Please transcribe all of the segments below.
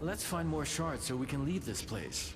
Let's find more shards so we can leave this place.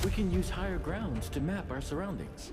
We can use higher grounds to map our surroundings.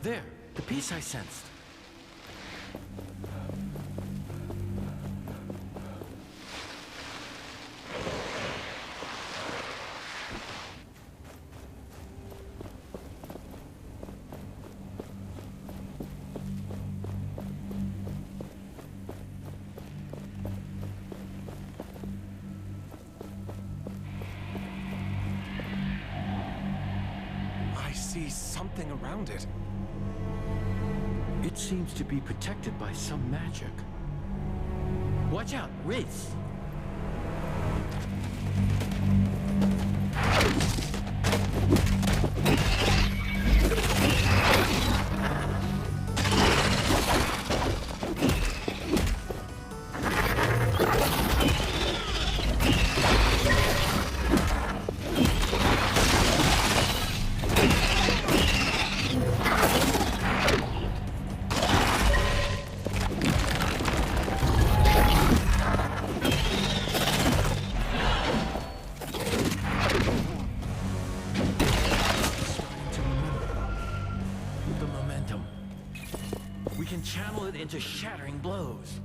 There, the piece I sensed. I see something around it. It seems to be protected by some magic. Watch out, wraiths! into shattering blows.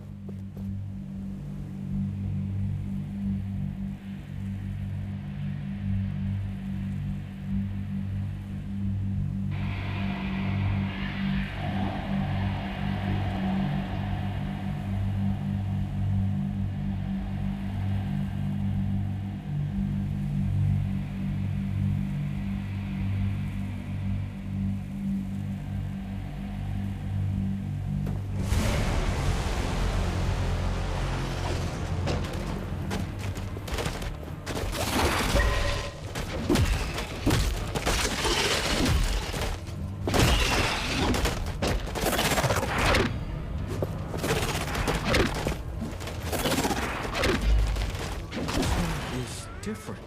Different.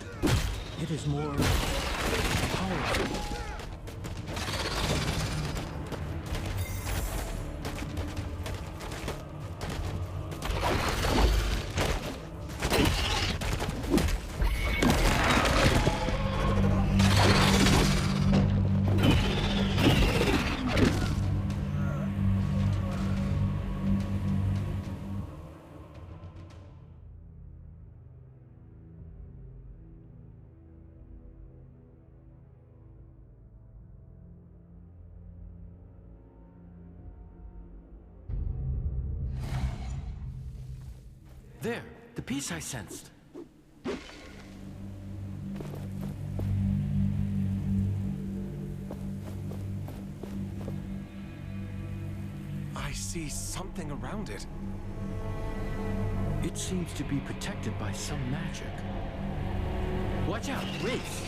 It is more powerful. There, the peace I sensed. I see something around it. It seems to be protected by some magic. Watch out, race!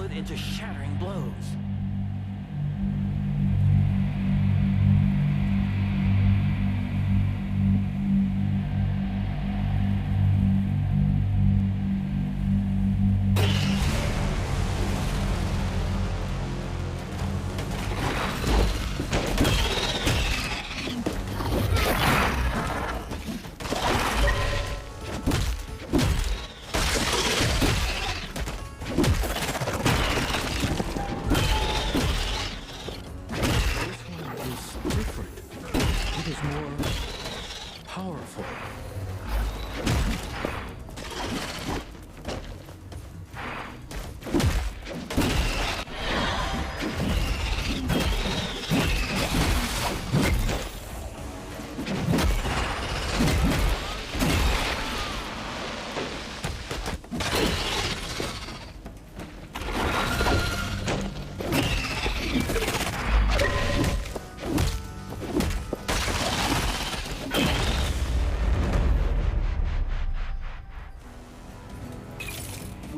Into shattering blows.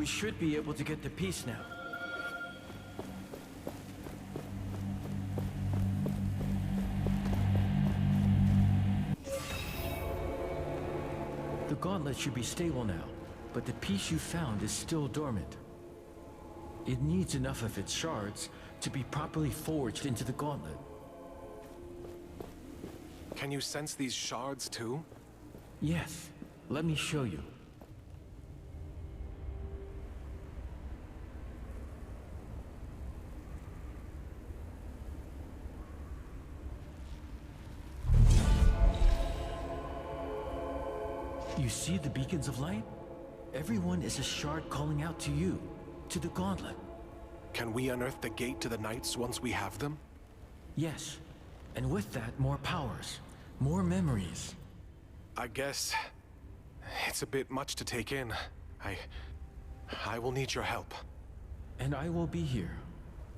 Should be able to get the piece now. The gauntlet should be stable now, but the piece you found is still dormant. It needs enough of its shards to be properly forged into the gauntlet. Can you sense these shards too? Yes, let me show you. You see the beacons of light? Everyone is a shard calling out to you, to the gauntlet. Can we unearth the gate to the Knights once we have them? Yes, and with that, more powers, more memories. I guess it's a bit much to take in. I will need your help. And I will be here.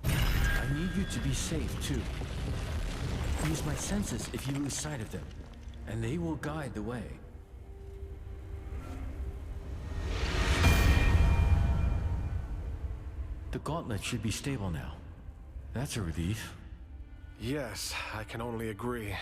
I need you to be safe, too. Use my senses if you lose sight of them, and they will guide the way. The gauntlet should be stable now. That's a relief. Yes, I can only agree.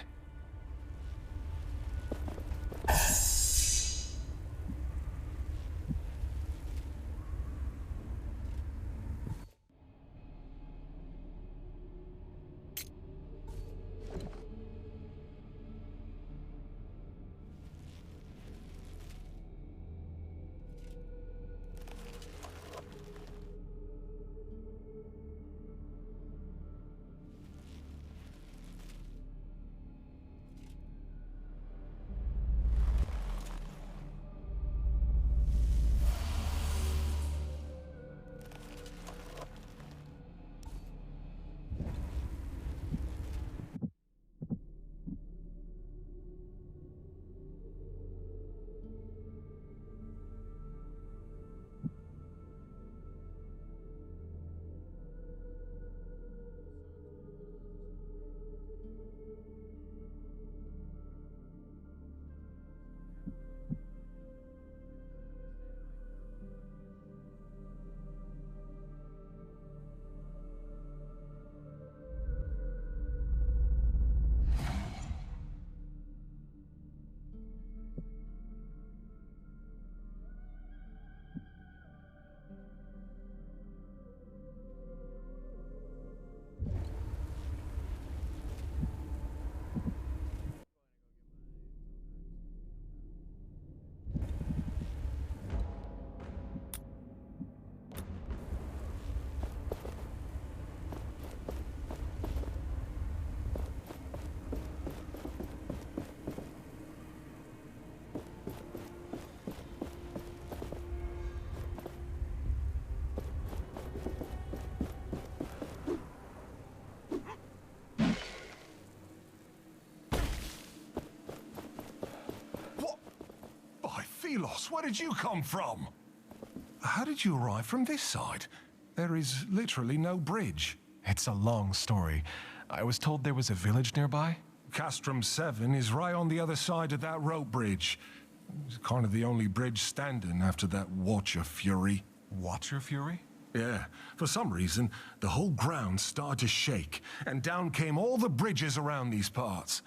Where did you come from? How did you arrive from this side? There is literally no bridge. It's a long story. I was told there was a village nearby. Castrum 7 is right on the other side of that rope bridge. It's kind of the only bridge standing after that Watcher Fury. Watcher Fury? Yeah, for some reason, the whole ground started to shake, and down came all the bridges around these parts.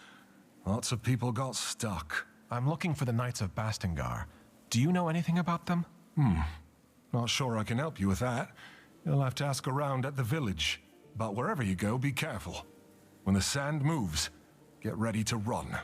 Lots of people got stuck. I'm looking for the Knights of Бастенгар. Do you know anything about them? Not sure I can help you with that. You'll have to ask around at the village. But wherever you go, be careful. When the sand moves, get ready to run.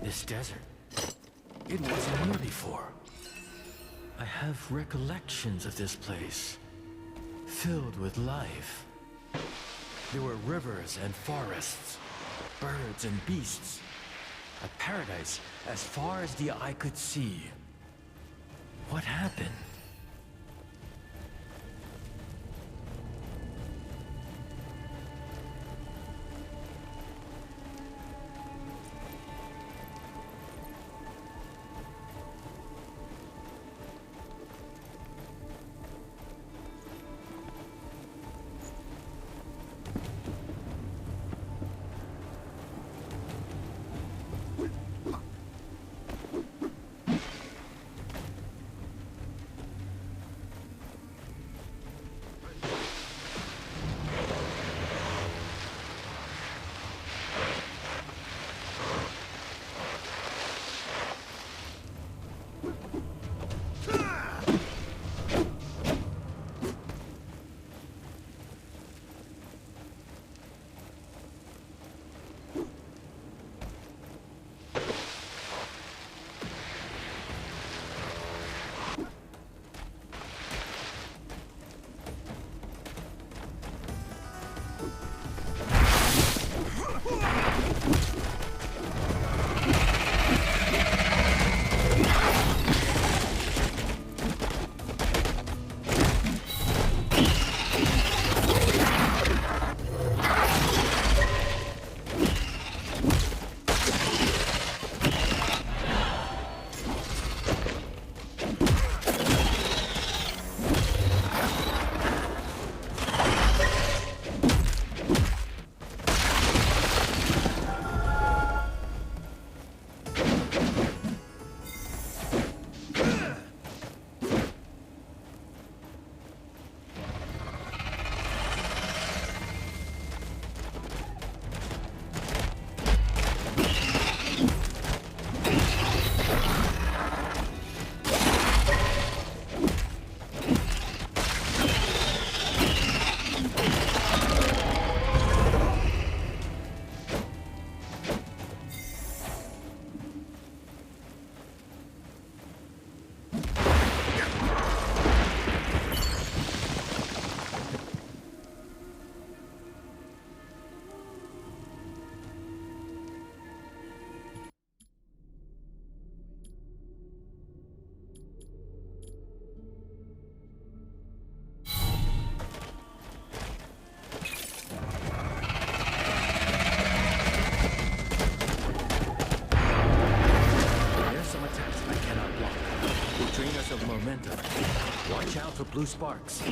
This desert, it wasn't here before. I have recollections of this place, filled with life. There were rivers and forests, birds and beasts, a paradise as far as the eye could see. What happened? blue sparks.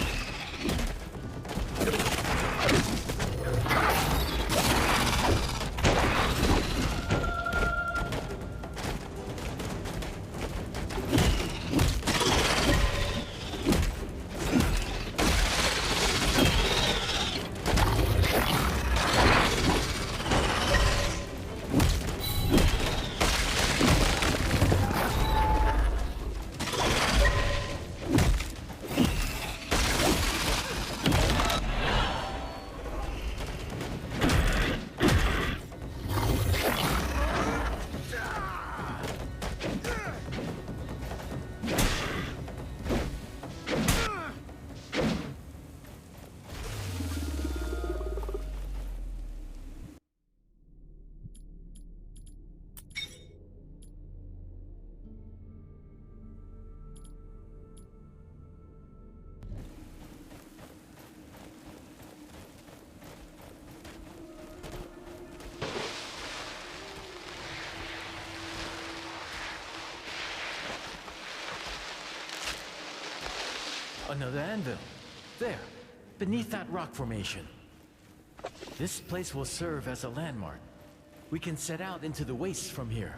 Another anvil. There, beneath that rock formation. This place will serve as a landmark. We can set out into the wastes from here.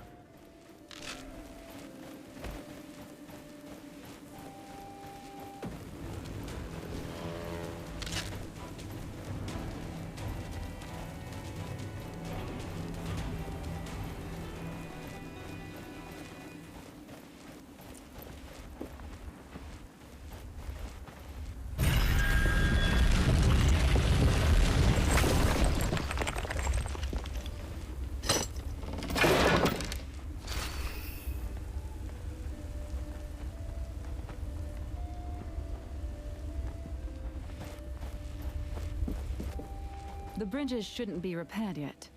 The bridges shouldn't be repaired yet.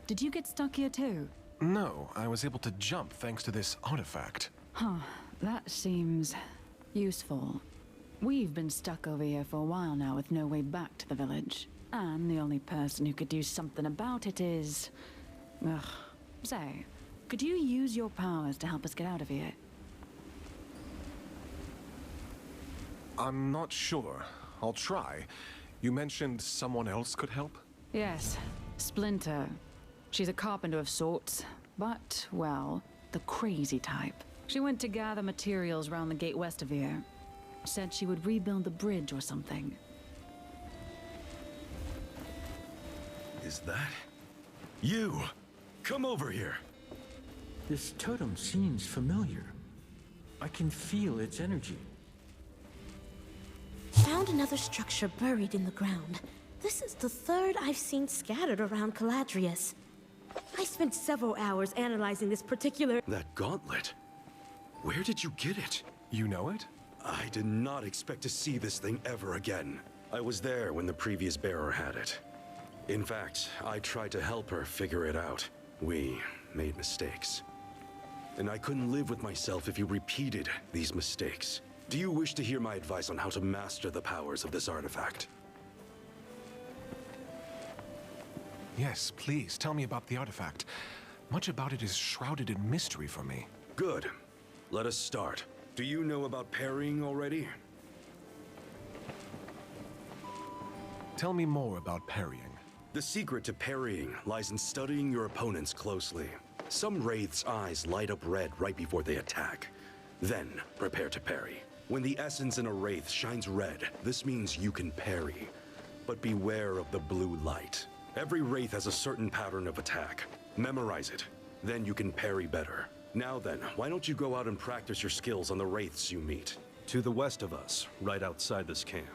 Did you get stuck here too? No, I was able to jump thanks to this artifact. Huh, that seems useful. We've been stuck over here for a while now with no way back to the village. And the only person who could do something about it is... Ugh. Say, could you use your powers to help us get out of here? I'm not sure. I'll try. You mentioned someone else could help? Yes, Splinter. She's a carpenter of sorts, but, well, the crazy type. She went to gather materials around the gate west of here. Said she would rebuild the bridge or something. Is that you? Come over here. This totem seems familiar. I can feel its energy. Found another structure buried in the ground. This is the third I've seen scattered around Caladrius. I spent several hours analyzing this particular... That gauntlet? Where did you get it? You know it? I did not expect to see this thing ever again. I was there when the previous bearer had it. In fact, I tried to help her figure it out. We made mistakes. And I couldn't live with myself if you repeated these mistakes. Do you wish to hear my advice on how to master the powers of this artifact? Yes, please, tell me about the artifact. Much about it is shrouded in mystery for me. Good. Let us start. Do you know about parrying already? Tell me more about parrying. The secret to parrying lies in studying your opponents closely. Some wraiths' eyes light up red right before they attack. Then, prepare to parry. When the essence in a wraith shines red, this means you can parry. But beware of the blue light. Every wraith has a certain pattern of attack. Memorize it. Then you can parry better. Now then, why don't you go out and practice your skills on the wraiths you meet? To the west of us, right outside this camp,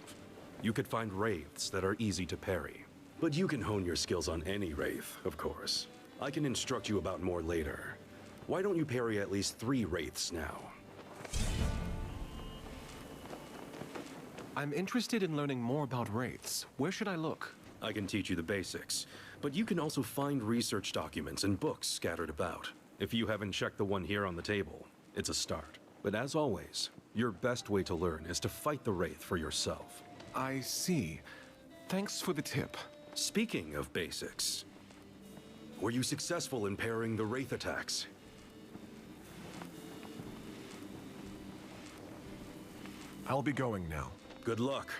you could find wraiths that are easy to parry. But you can hone your skills on any wraith, of course. I can instruct you about more later. Why don't you parry at least 3 wraiths now? I'm interested in learning more about wraiths. Where should I look? I can teach you the basics, but you can also find research documents and books scattered about. If you haven't checked the one here on the table, it's a start. But as always, your best way to learn is to fight the wraith for yourself. I see. Thanks for the tip. Speaking of basics, were you successful in parrying the wraith attacks? I'll be going now. Good luck.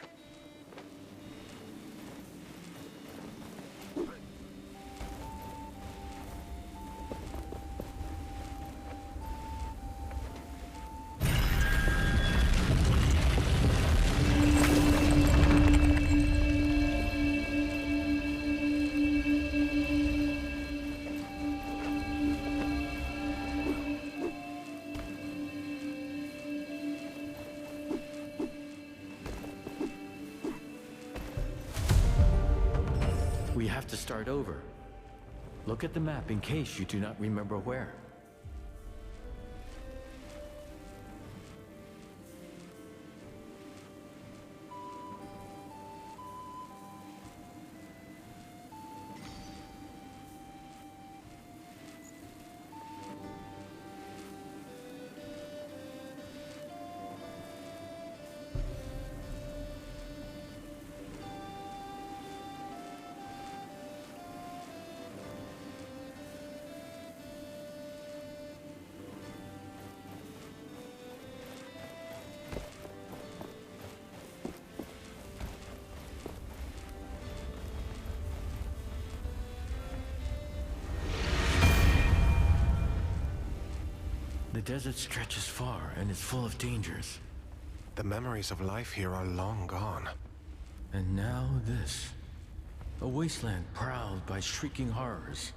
We have to start over. Look at the map in case you do not remember where. The desert stretches far and is full of dangers. The memories of life here are long gone. And now this. A wasteland prowled by shrieking horrors.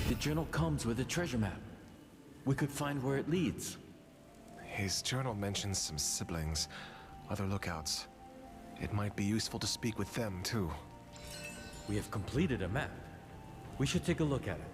The journal comes with a treasure map. We could find where it leads. His journal mentions some siblings, other lookouts. It might be useful to speak with them, too. We have completed a map. We should take a look at it.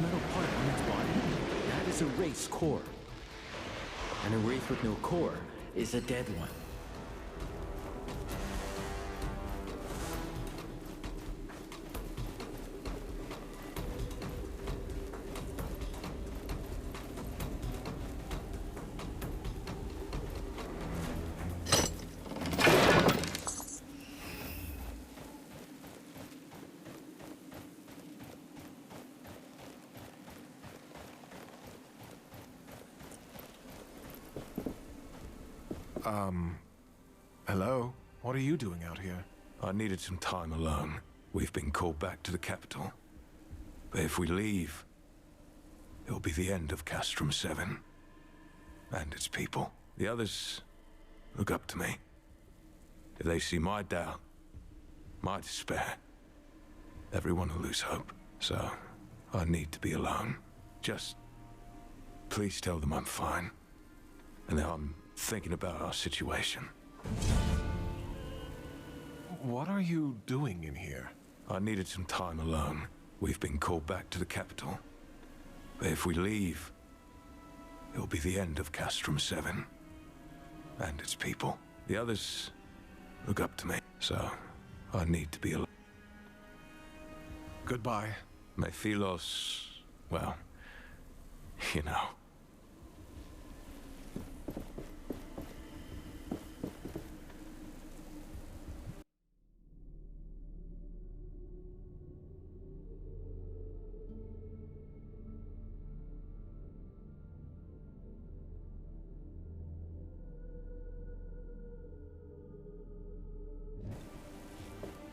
metal part on its body, that is a wraith's core. And a wraith with no core is a dead one. Hello? What are you doing out here? I needed some time alone. We've been called back to the capital. But if we leave, it'll be the end of Castrum 7. And its people. The others look up to me. If they see my doubt, my despair, everyone will lose hope. So, I need to be alone. Just please tell them I'm fine. And that I'm thinking about our situation. What are you doing in here? I needed some time alone. We've been called back to the capital. But if we leave, it'll be the end of Castrum 7. And its people. The others look up to me. So, I need to be alone. Goodbye. Mephilos, well, you know.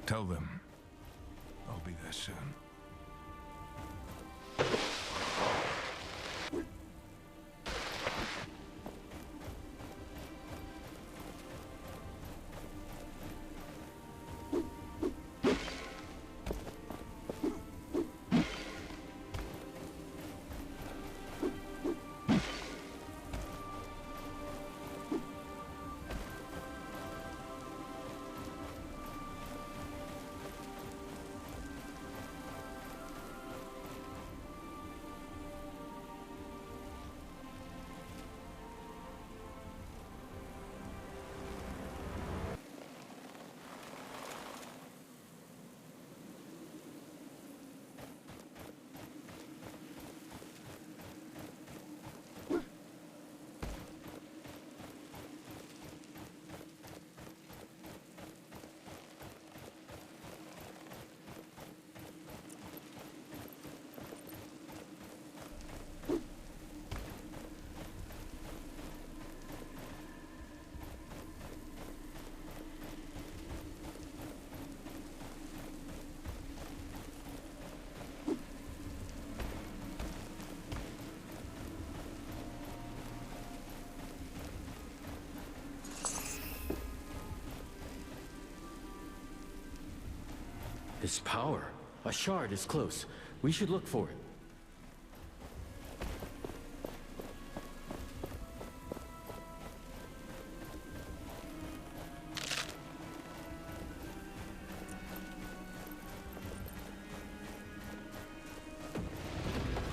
Tell them I'll be there soon. This power. A shard is close. We should look for it.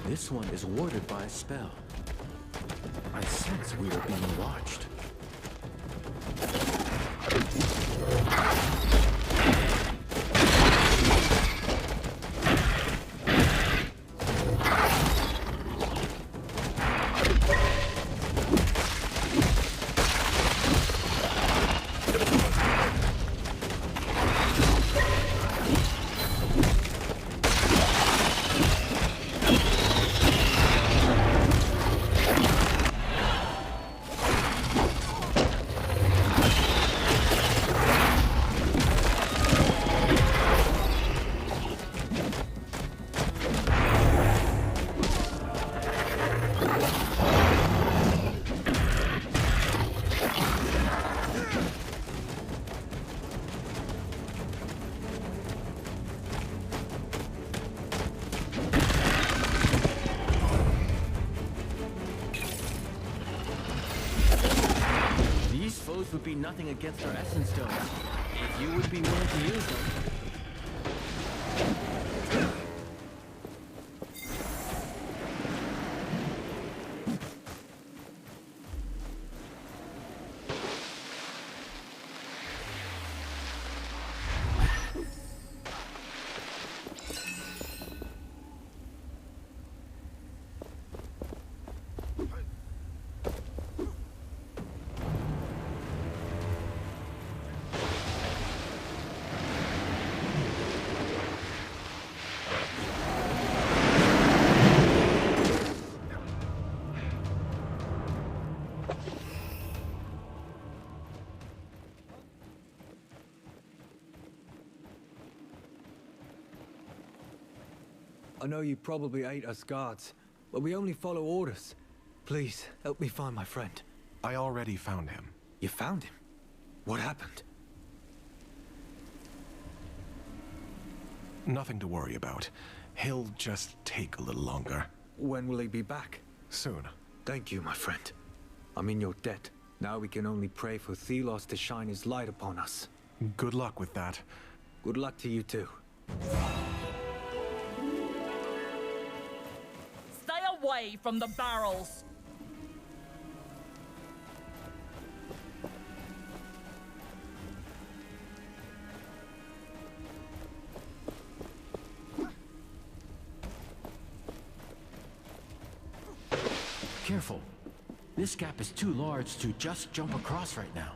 This one is warded by a spell. I sense we are being watched. Would be nothing against our essence stones, if you would be willing to use them. I know you probably hate us guards, but we only follow orders. Please, help me find my friend. I already found him. You found him? What happened? Nothing to worry about. He'll just take a little longer. When will he be back? Soon. Thank you, my friend. I'm in your debt. Now we can only pray for Thelos to shine his light upon us. Good luck with that. Good luck to you too. Stay away from the barrels! Careful. This gap is too large to just jump across right now.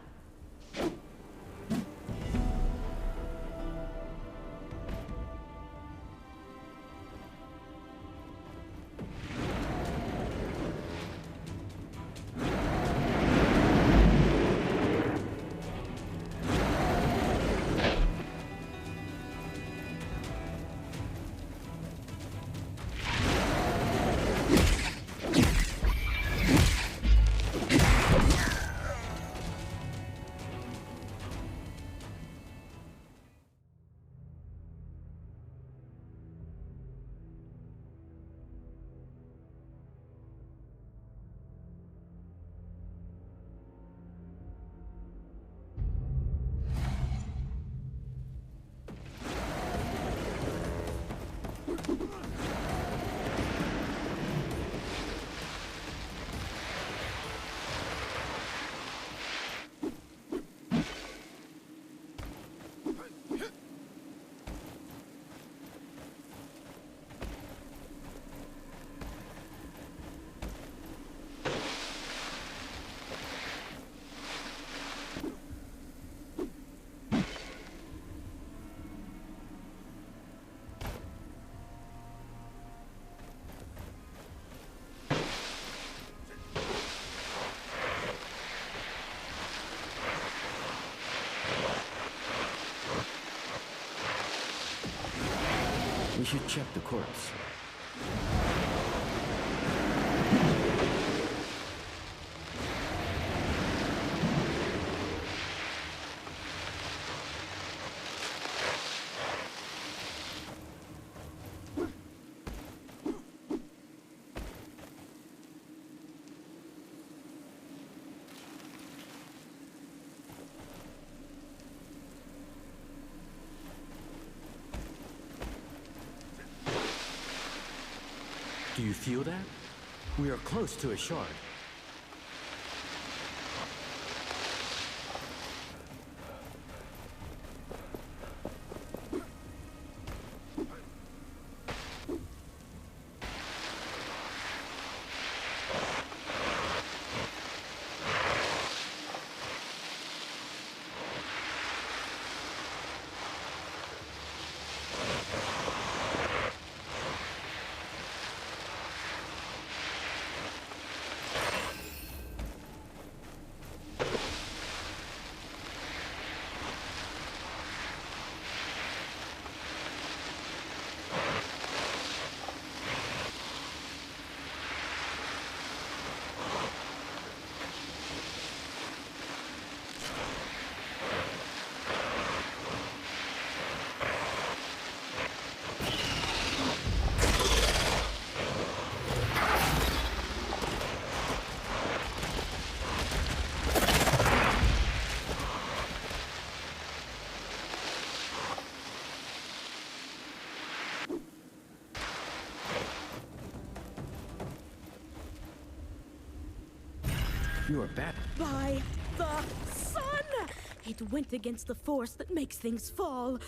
We should check the corpse. Do you feel that? We are close to a shard. You are bad. By the sun! It went against the force that makes things fall.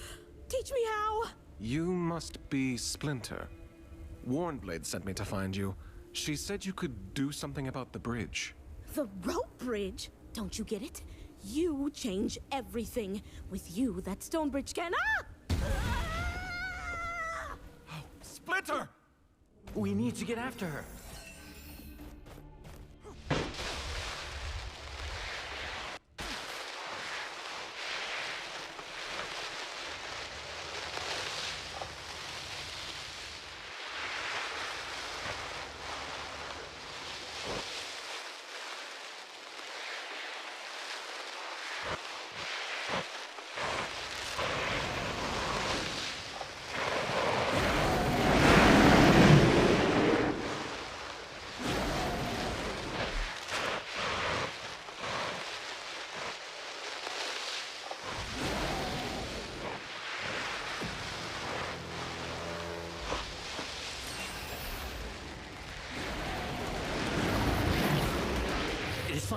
Teach me how! You must be Splinter. Warnblade sent me to find you. She said you could do something about the bridge. The rope bridge? Don't you get it? You change everything. With you, that stone bridge can... Ah! Oh, Splinter! We need to get after her.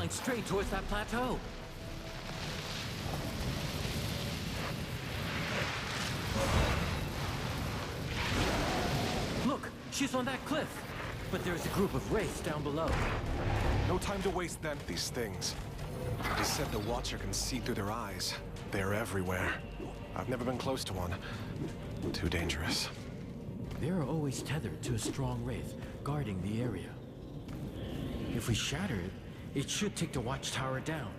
flying straight towards that plateau. Look, she's on that cliff. But there's a group of wraiths down below. No time to waste then. These things. It is said the Watcher can see through their eyes. They're everywhere. I've never been close to one. Too dangerous. They're always tethered to a strong wraith, guarding the area. If we shatter it, it should take the watchtower down.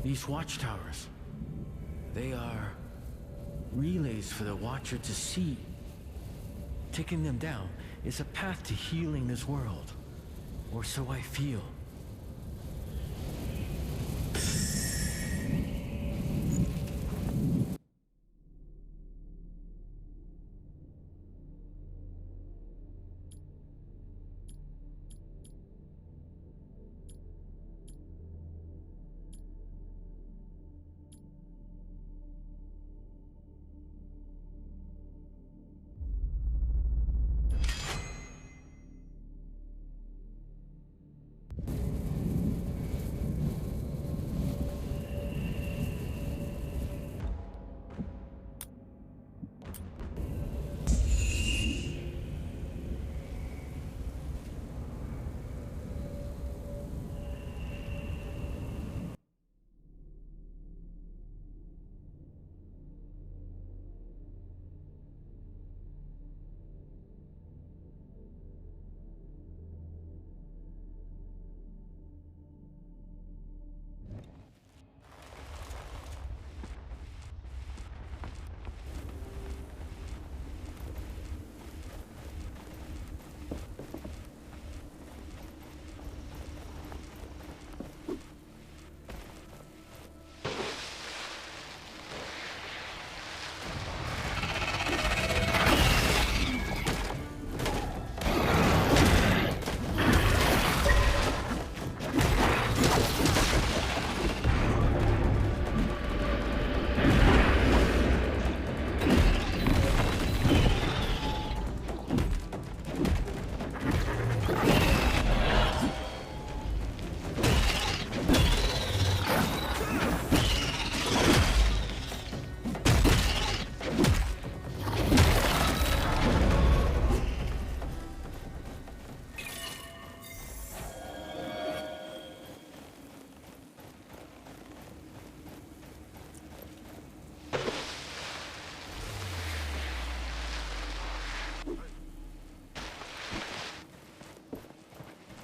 These watchtowers, they are relays for the Watcher to see. Taking them down is a path to healing this world, or so I feel.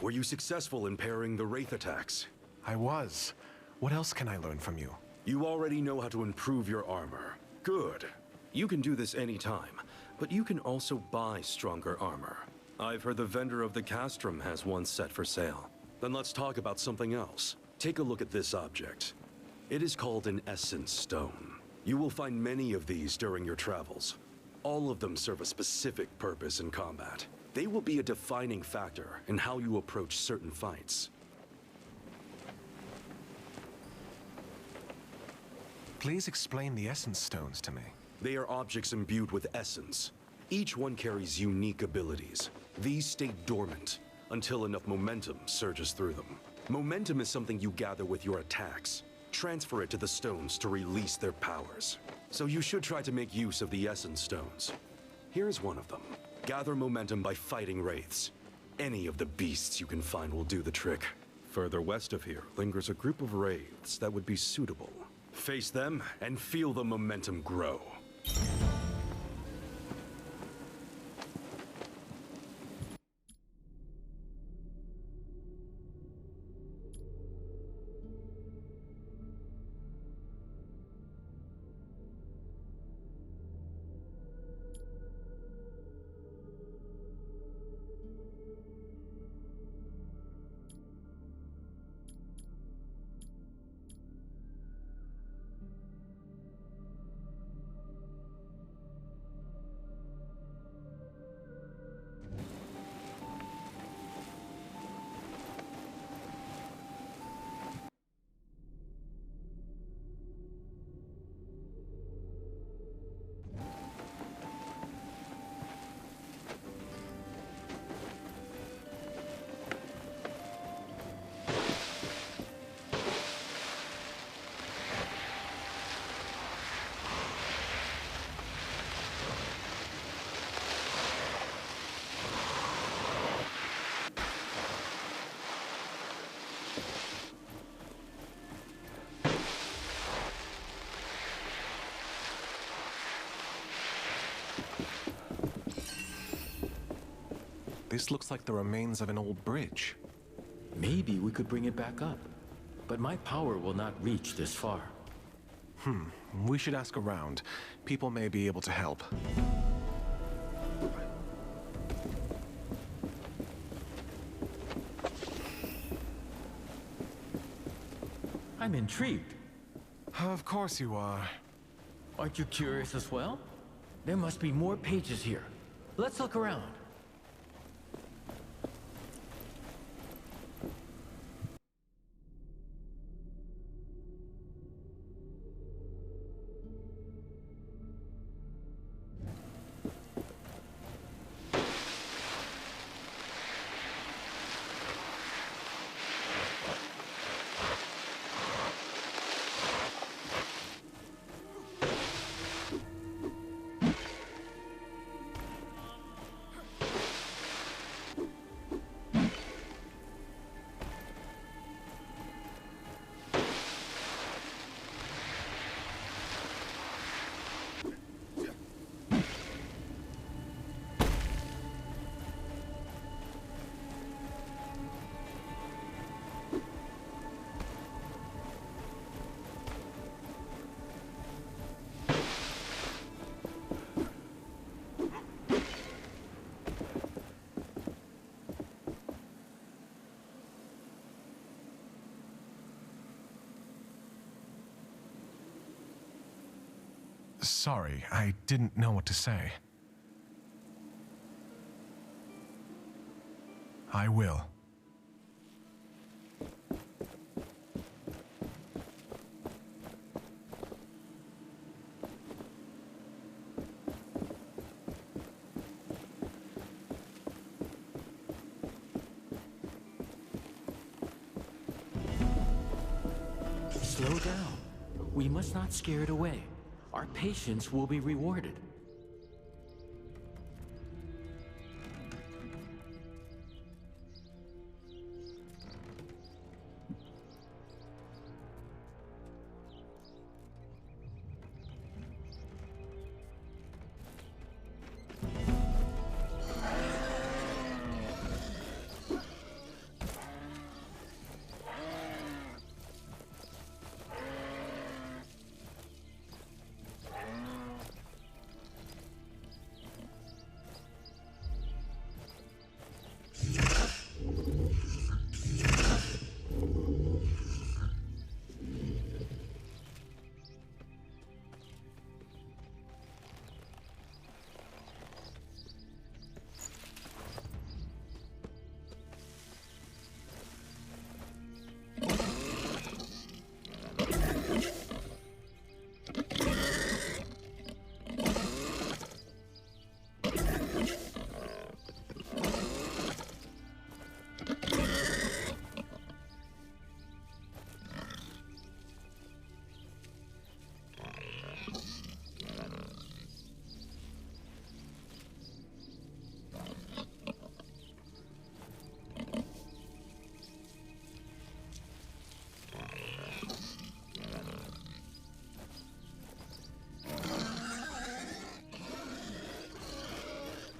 Were you successful in parrying the Wraith attacks? I was. What else can I learn from you? You already know how to improve your armor. Good. You can do this anytime, but you can also buy stronger armor. I've heard the vendor of the castrum has one set for sale. Then let's talk about something else. Take a look at this object. It is called an essence stone. You will find many of these during your travels. All of them serve a specific purpose in combat. They will be a defining factor in how you approach certain fights. Please explain the essence stones to me. They are objects imbued with essence. Each one carries unique abilities. These stay dormant until enough momentum surges through them. Momentum is something you gather with your attacks. Transfer it to the stones to release their powers. So you should try to make use of the essence stones. Here's one of them. Gather momentum by fighting wraiths. Any of the beasts you can find will do the trick. Further west of here lingers a group of wraiths that would be suitable. Face them and feel the momentum grow. This looks like the remains of an old bridge. Maybe we could bring it back up. But my power will not reach this far. We should ask around. People may be able to help. I'm intrigued. Of course you are. Aren't you curious as well? There must be more pages here. Let's look around. Sorry, I didn't know what to say. I will. Slow down. We must not scare it away. Our patience will be rewarded.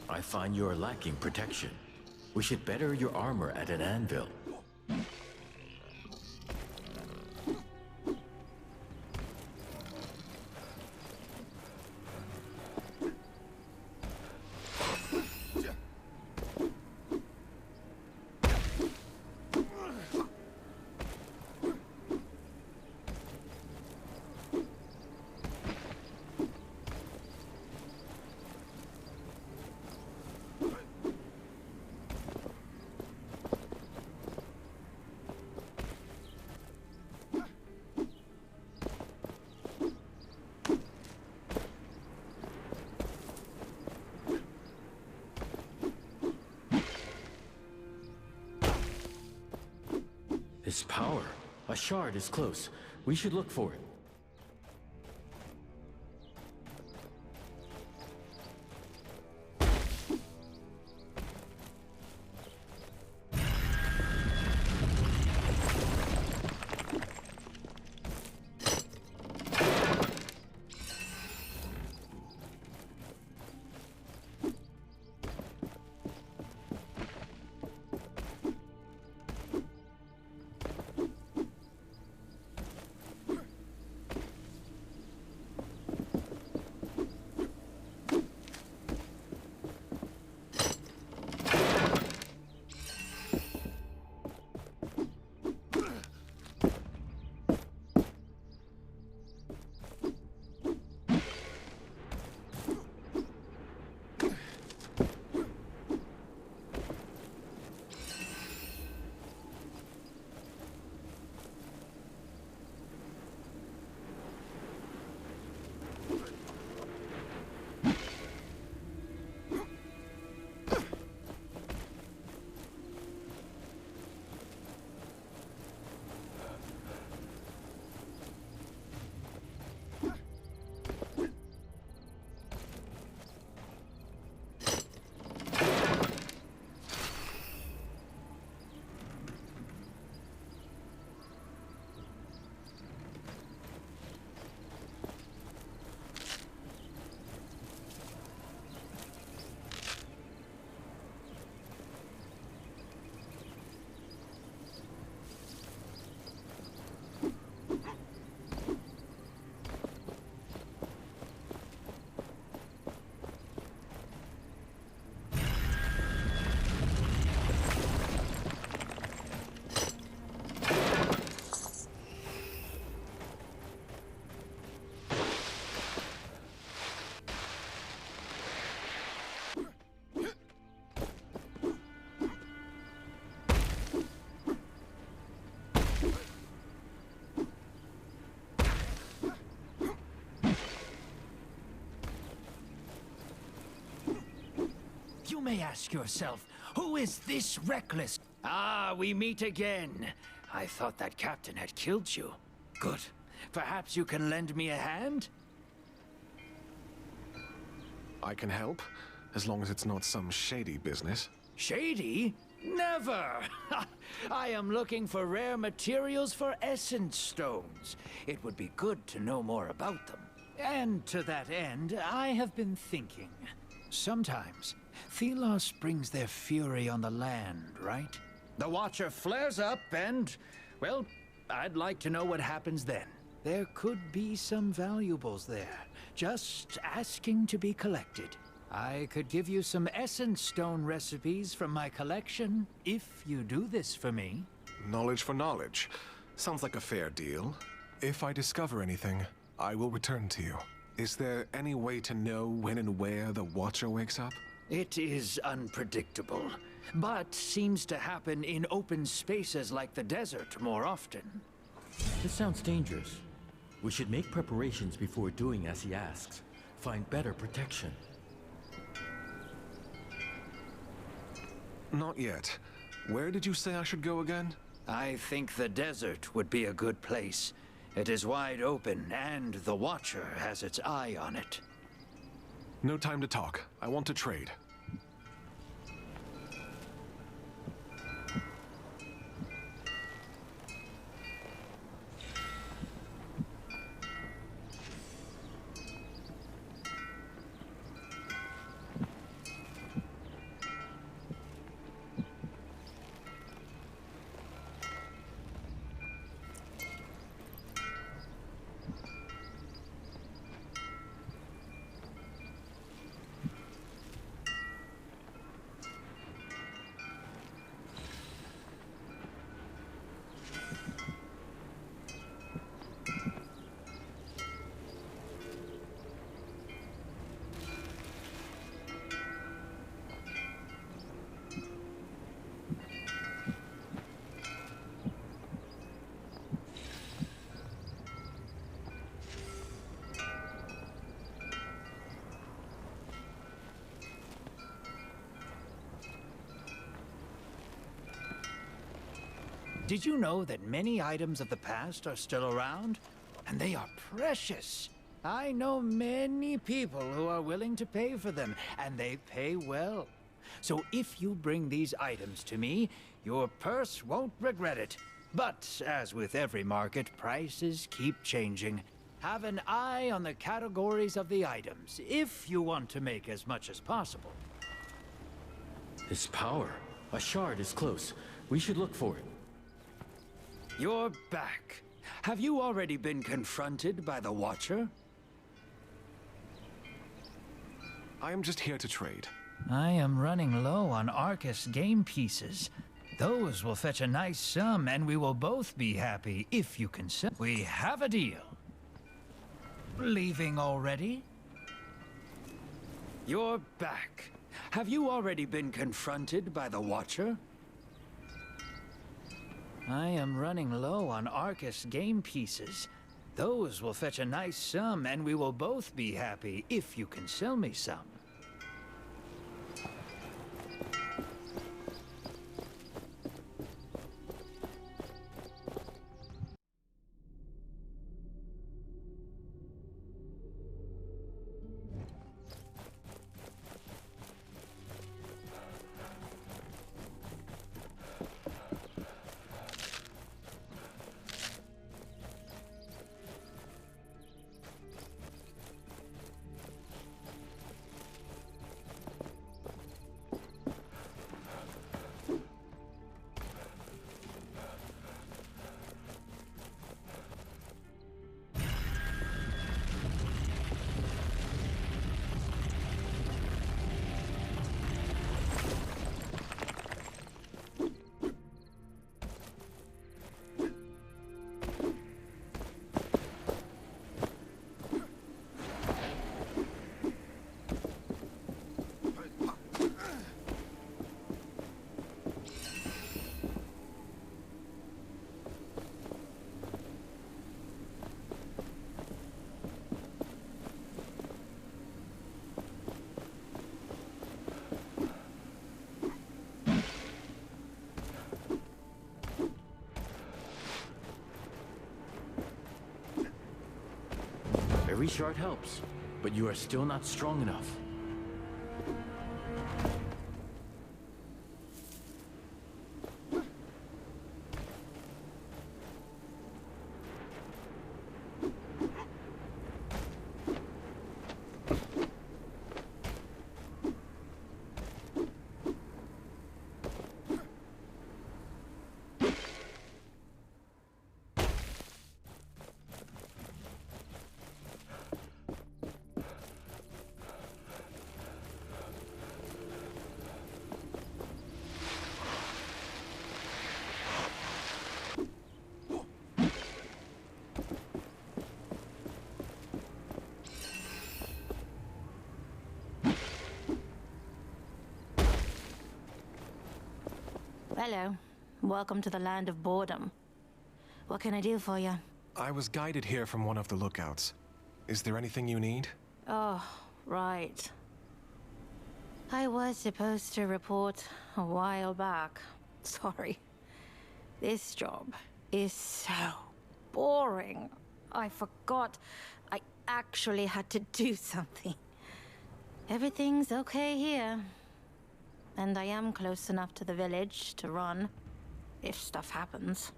I find you are lacking protection. We should better your armor at an anvil. This power. A shard is close. We should look for it. may ask yourself, who is this reckless? Ah, we meet again. I thought that captain had killed you. Good. Perhaps you can lend me a hand? I can help, as long as it's not some shady business. Shady? Never! I am looking for rare materials for essence stones. It would be good to know more about them. And to that end, I have been thinking. Sometimes, Thelos brings their fury on the land, right? The Watcher flares up and, well, I'd like to know what happens then. There could be some valuables there, just asking to be collected. I could give you some essence stone recipes from my collection, if you do this for me. Knowledge for knowledge. Sounds like a fair deal. If I discover anything, I will return to you. Is there any way to know when and where the Watcher wakes up? It is unpredictable, but seems to happen in open spaces like the desert more often. This sounds dangerous. We should make preparations before doing as he asks. Find better protection. Not yet. Where did you say I should go again? I think the desert would be a good place. It is wide open, and the Watcher has its eye on it. No time to talk. I want to trade. Did you know that many items of the past are still around? And they are precious. I know many people who are willing to pay for them, and they pay well. So if you bring these items to me, your purse won't regret it. But as with every market, prices keep changing. Have an eye on the categories of the items, if you want to make as much as possible. His power. A shard is close. We should look for it. You're back. Have you already been confronted by the Watcher? I am just here to trade. I am running low on Arcus game pieces. Those will fetch a nice sum, and we will both be happy if you can sell. We have a deal. Leaving already? You're back. Have you already been confronted by the Watcher? I am running low on Arcus game pieces. Those will fetch a nice sum, and we will both be happy if you can sell me some. Every shard helps, but you are still not strong enough. Hello. Welcome to the land of boredom. What can I do for you? I was guided here from one of the lookouts. Is there anything you need? Oh, right. I was supposed to report a while back. Sorry. This job is so boring. I forgot I actually had to do something. Everything's okay here. And I am close enough to the village to run, if stuff happens.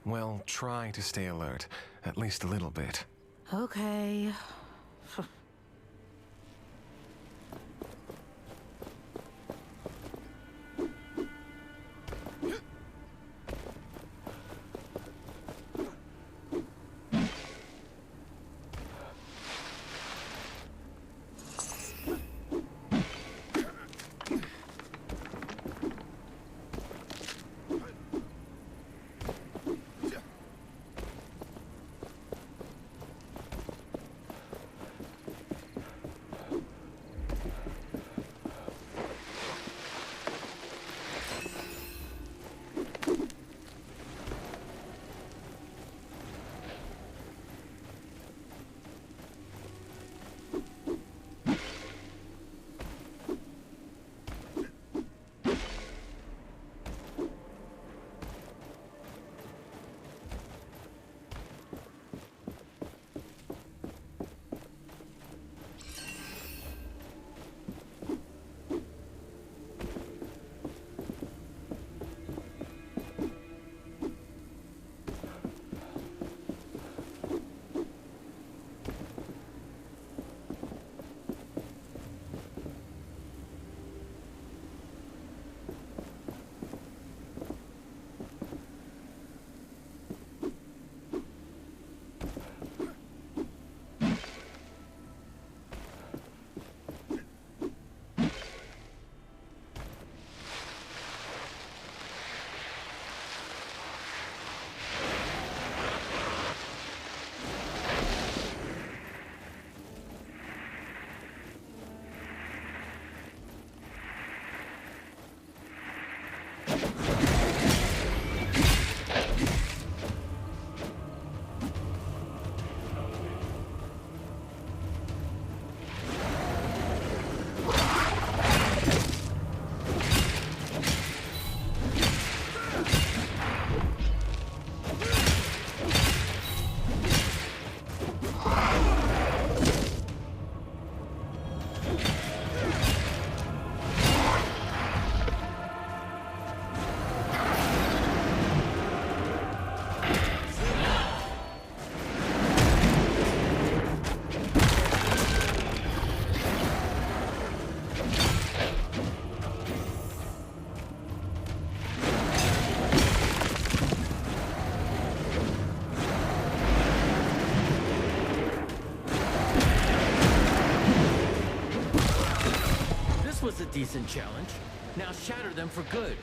Well, try to stay alert, at least a little bit. Okay. Was a decent challenge. Now shatter them for good.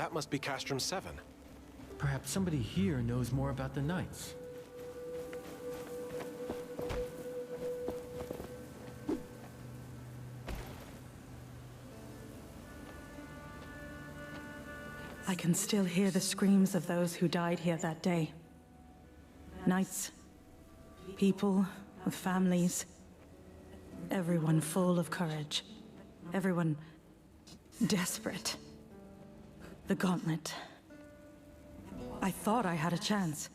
That must be Castrum 7. Perhaps somebody here knows more about the Knights. I can still hear the screams of those who died here that day. Knights, people with families, everyone full of courage, everyone desperate. The gauntlet. I thought I had a chance.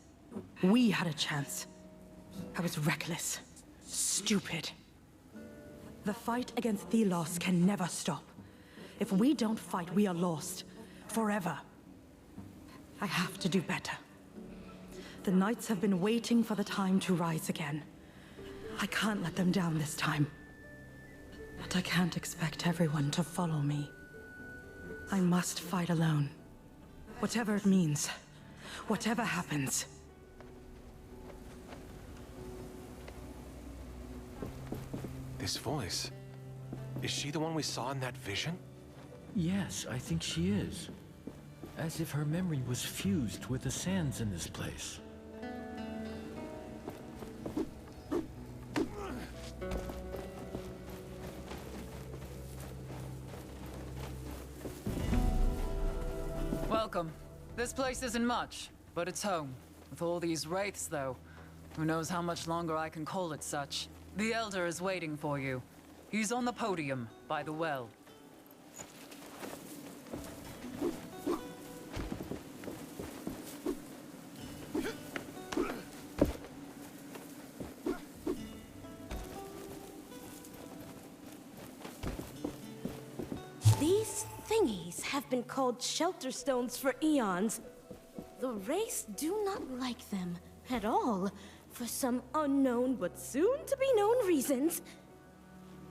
We had a chance. I was reckless, stupid. The fight against Thelos can never stop. If we don't fight, we are lost. Forever. I have to do better. The Knights have been waiting for the time to rise again. I can't let them down this time. But I can't expect everyone to follow me. I must fight alone. Whatever it means. Whatever happens. This voice. Is she the one we saw in that vision? Yes, I think she is. As if her memory was fused with the sands in this place. Welcome. This place isn't much, but it's home. With all these wraiths, though, who knows how much longer I can call it such. The Elder is waiting for you. He's on the podium, by the well. These thingies have been called shelter stones for eons. The race do not like them at all, for some unknown but soon-to-be-known reasons.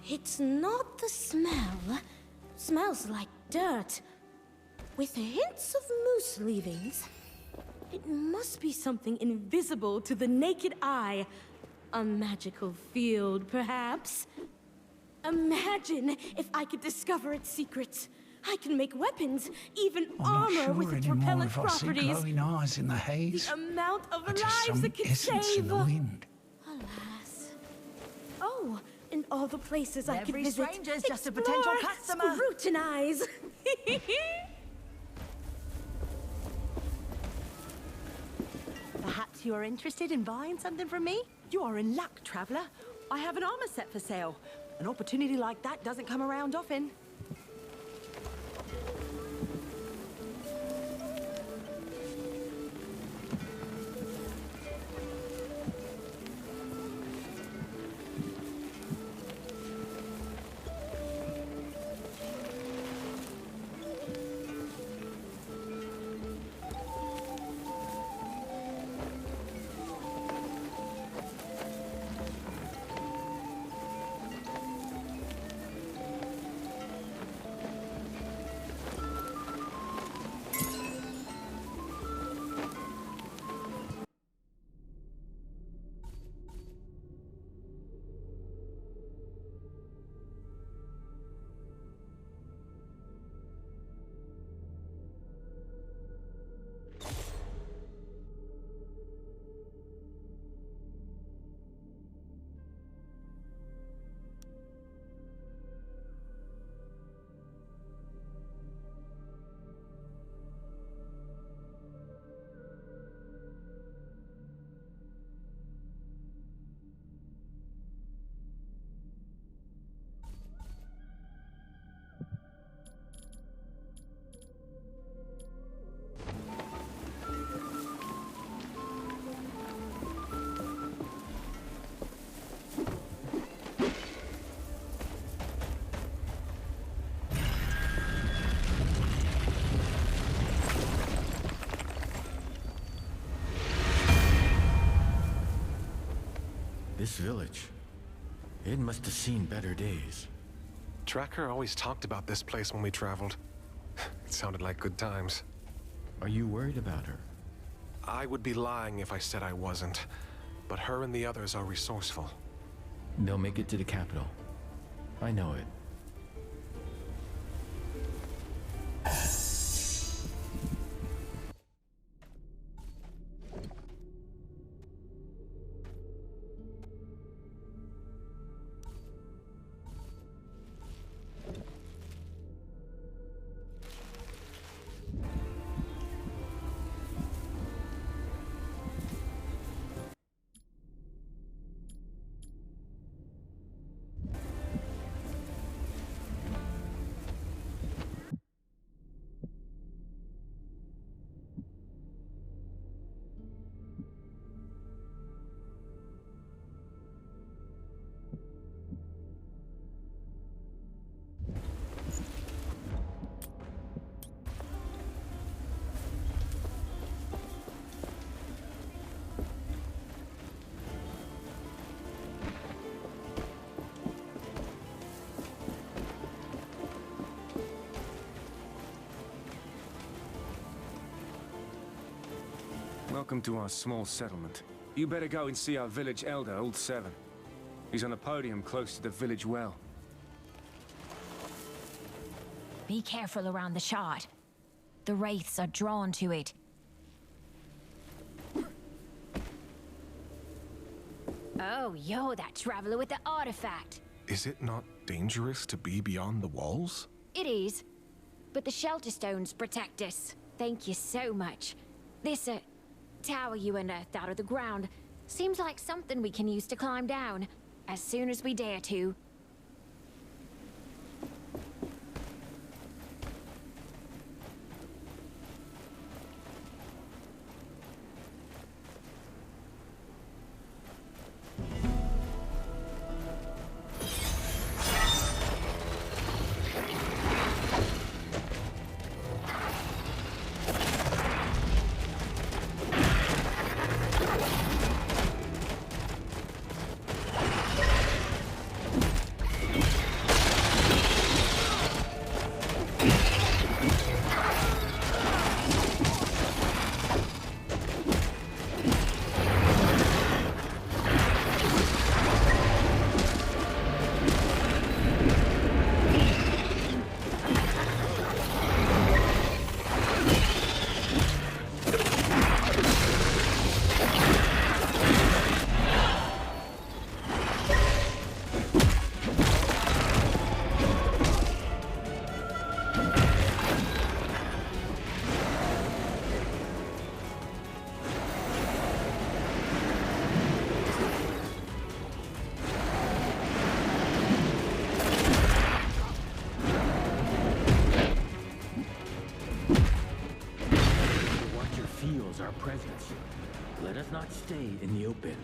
It's not the smell. Smells like dirt, with hints of moose leavings. It must be something invisible to the naked eye. A magical field, perhaps. Imagine if I could discover its secrets. I can make weapons, even armor with its repellent properties. Glowing eyes in the haze. The amount of Or just lives some it could essence save. in the wind. Alas. Oh, and all the places I could Every visit. stranger's just a potential Explore, customer. Scrutinize. Perhaps you are interested in buying something from me? You are in luck, traveler. I have an armor set for sale. An opportunity like that doesn't come around often. This village, it must have seen better days. Tracker always talked about this place when we traveled. It sounded like good times. Are you worried about her? I would be lying if I said I wasn't. But her and the others are resourceful. They'll make it to the capital. I know it. Welcome to our small settlement. You better go and see our village elder, Old Seven. He's on a podium close to the village well. Be careful around the shard. The wraiths are drawn to it. Oh, you're that traveler with the artifact. Is it not dangerous to be beyond the walls? It is. But the shelter stones protect us. Thank you so much. This, tower you unearthed out of the ground seems like something we can use to climb down, as soon as we dare to. Our presence. Let us not stay in the open.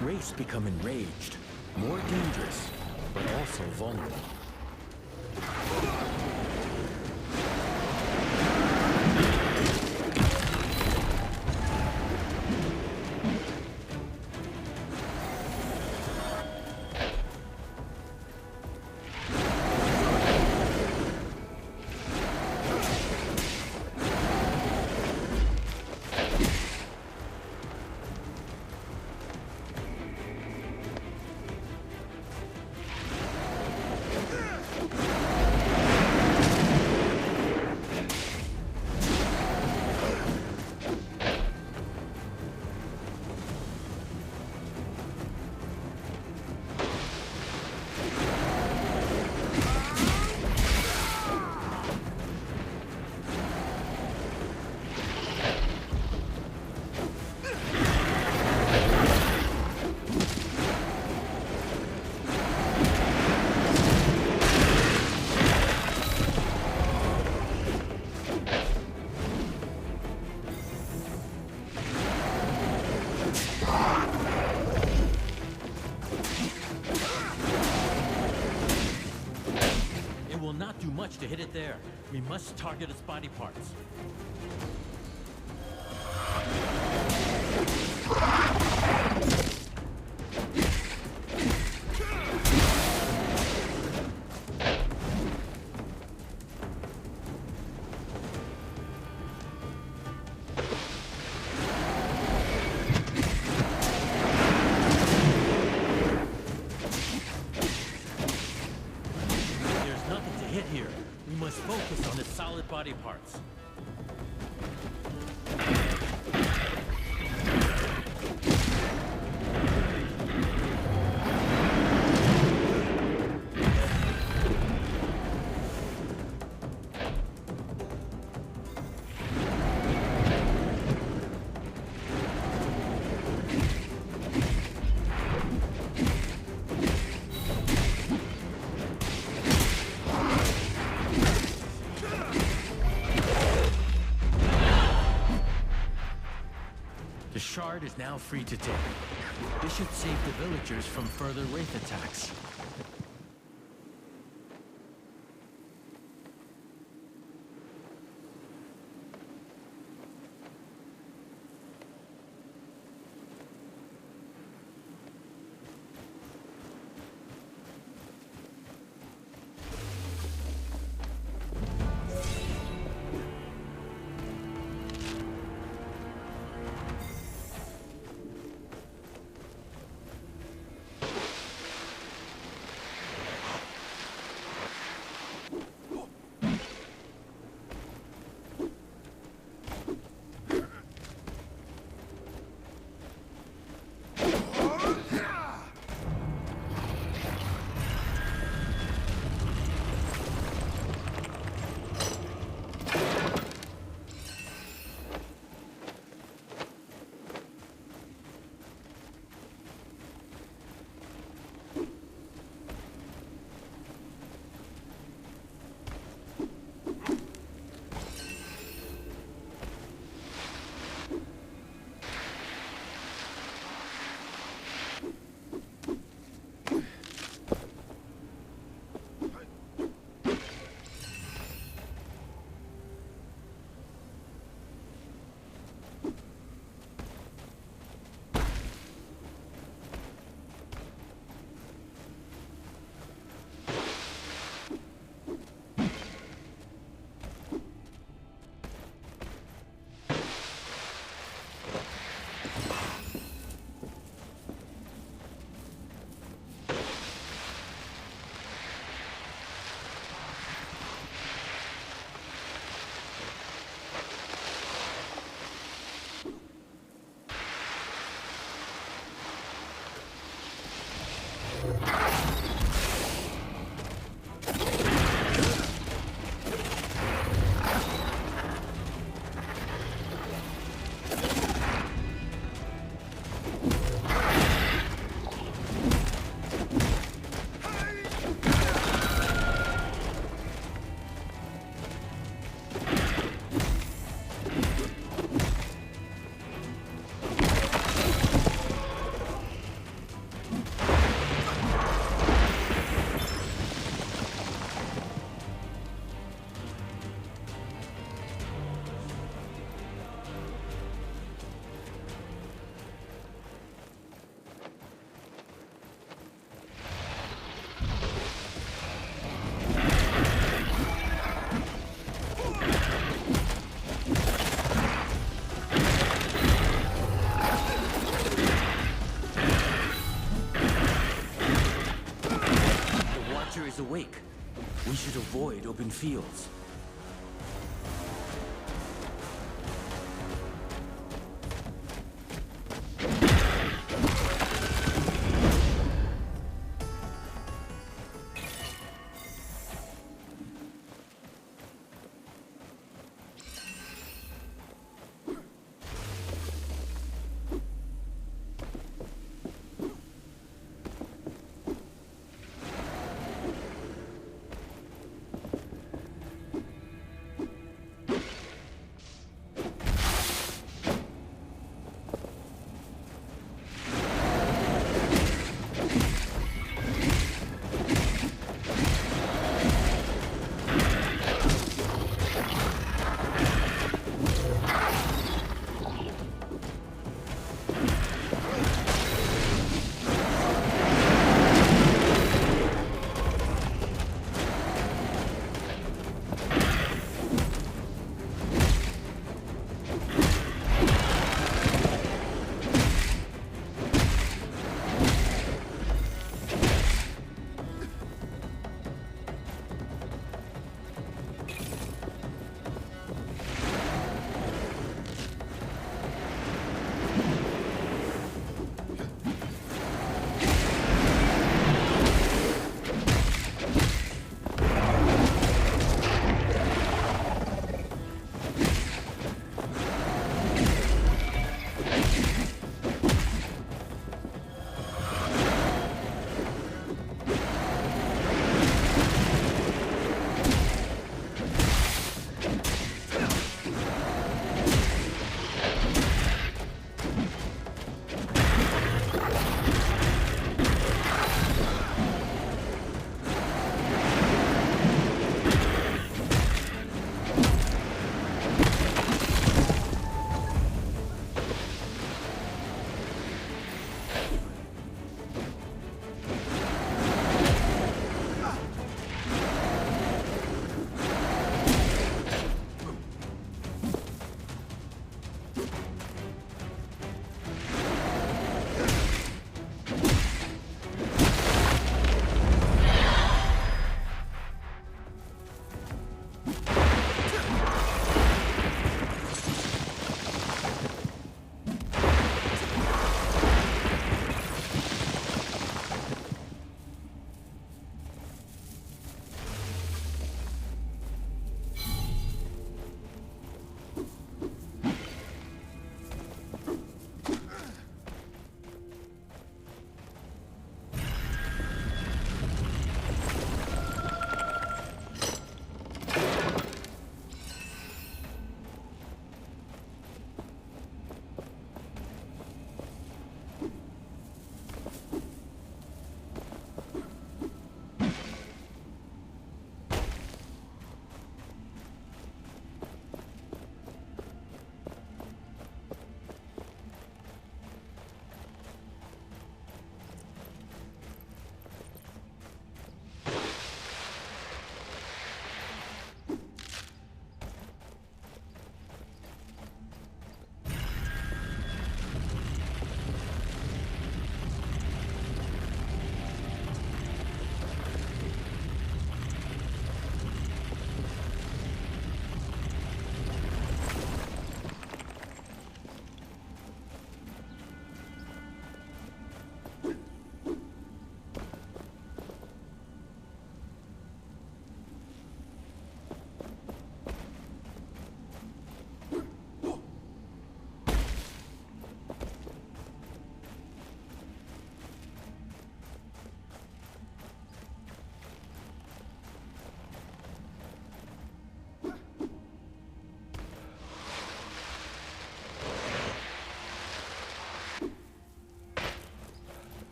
Wraiths become enraged, more dangerous, but also vulnerable. much to hit it there. We must target its body parts. Focus on its solid body parts. The shard is now free to take. This should save the villagers from further wraith attacks. Awake. We should avoid open fields.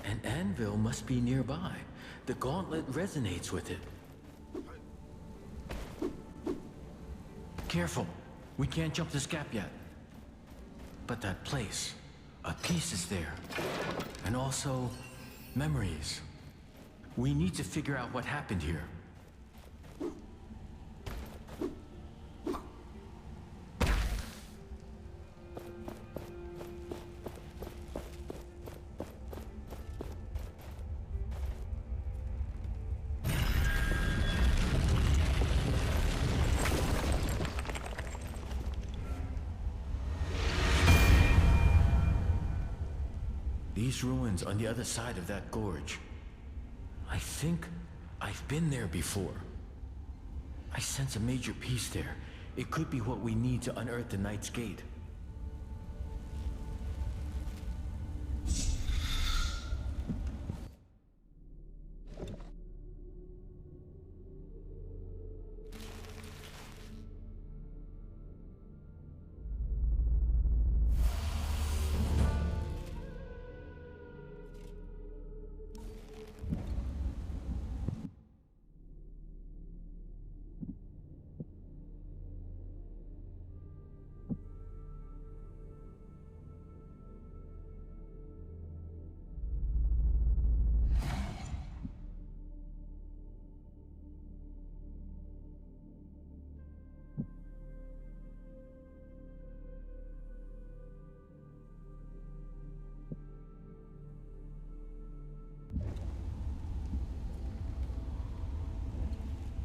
An anvil must be nearby. The gauntlet resonates with it. Careful. We can't jump this gap yet. But that place, a piece is there. And also, memories. We need to figure out what happened here. These ruins on the other side of that gorge. I think I've been there before. I sense a major piece there. It could be what we need to unearth the Knight's Gate.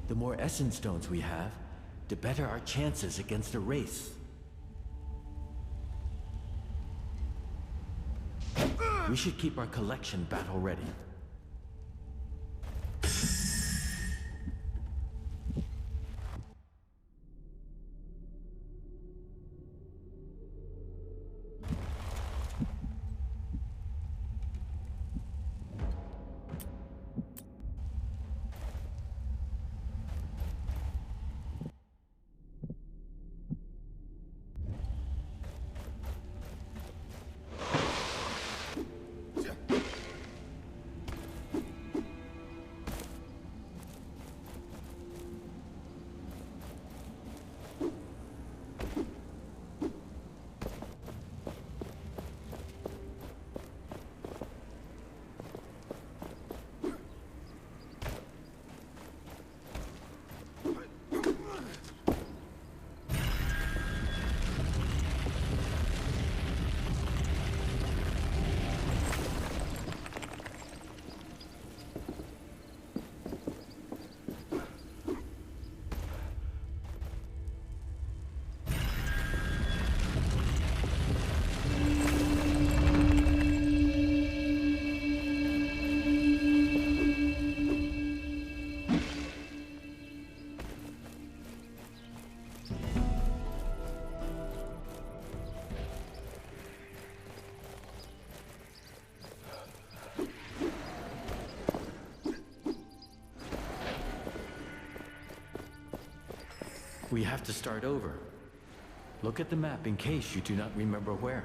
The more essence stones we have, the better our chances against the wraiths. We should keep our collection battle ready. We have to start over. Look at the map in case you do not remember where.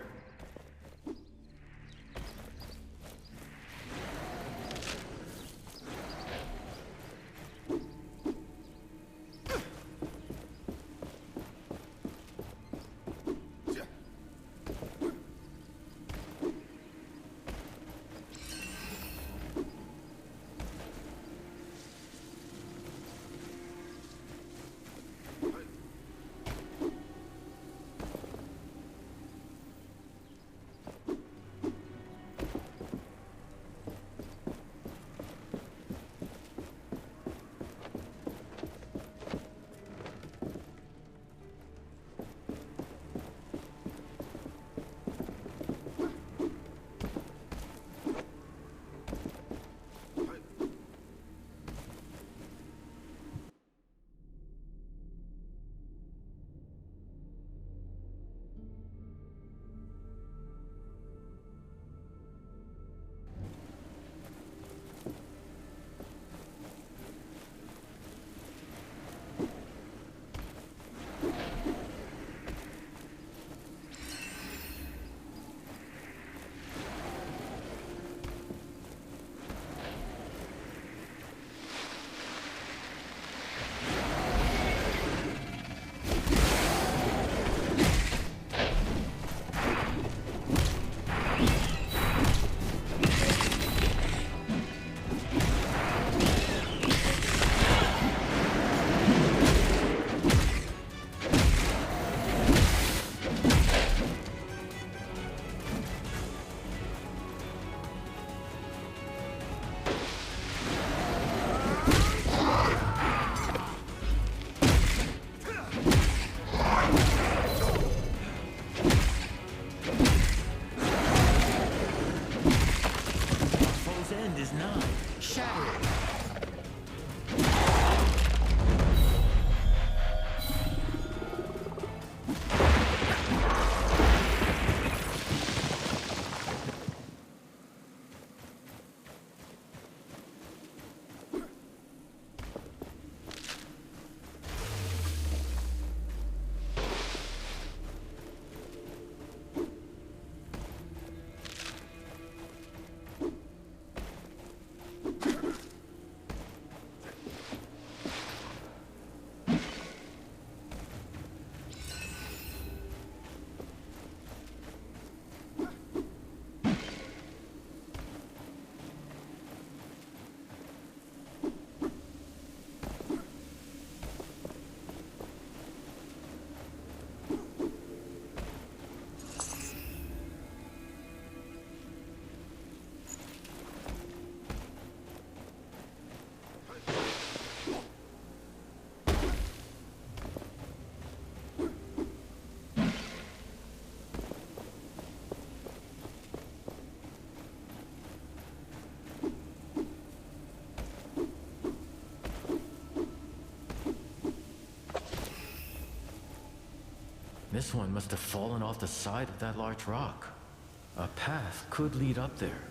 This one must have fallen off the side of that large rock. A path could lead up there.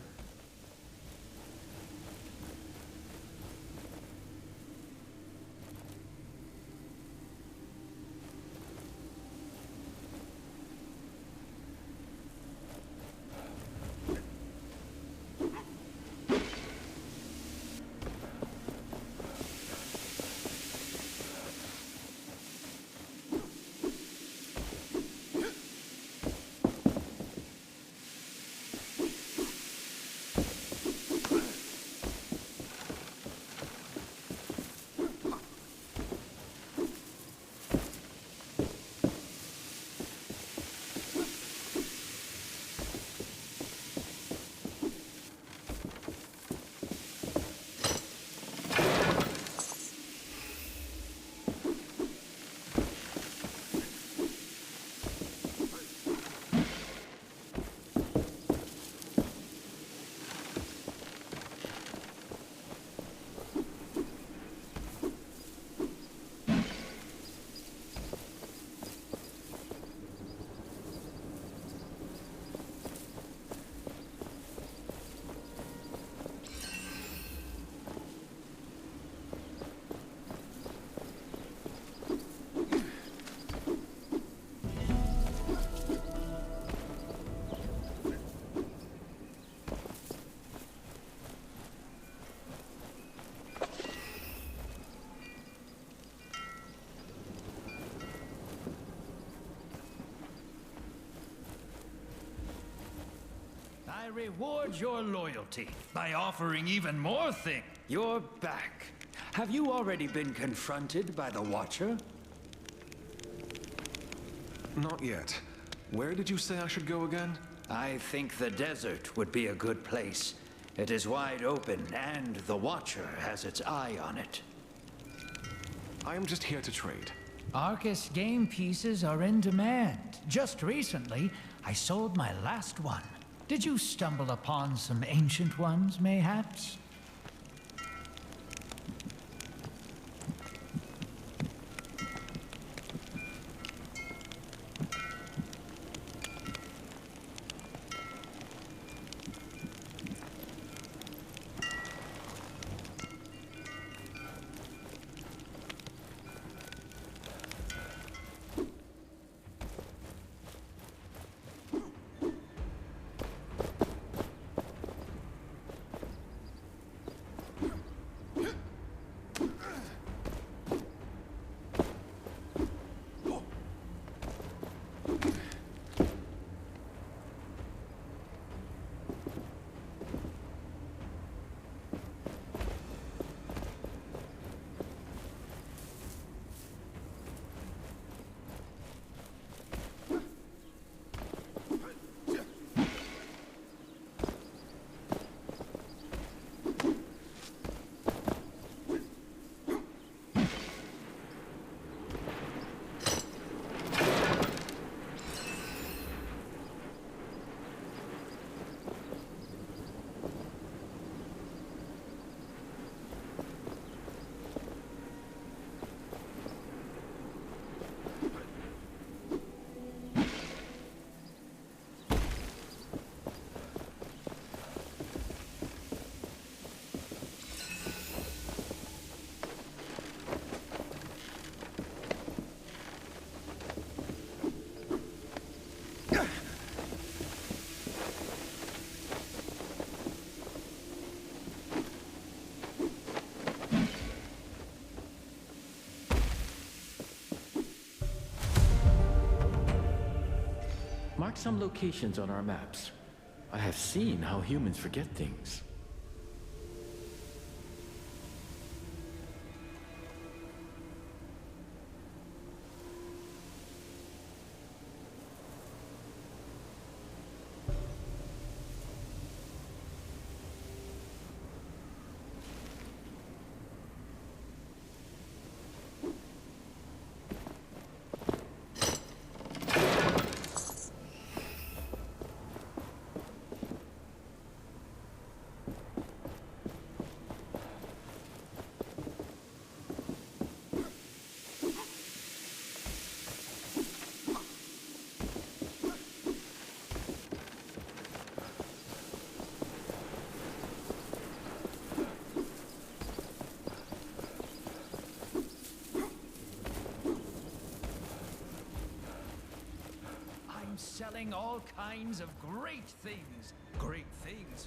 I reward your loyalty by offering even more things. You're back. Have you already been confronted by the Watcher? Not yet. Where did you say I should go again? I think the desert would be a good place. It is wide open, and the Watcher has its eye on it. I am just here to trade. Arcus game pieces are in demand. Just recently, I sold my last one. Did you stumble upon some ancient ones, mayhaps? Mark some locations on our maps. I have seen how humans forget things. I'm selling all kinds of great things. Great things.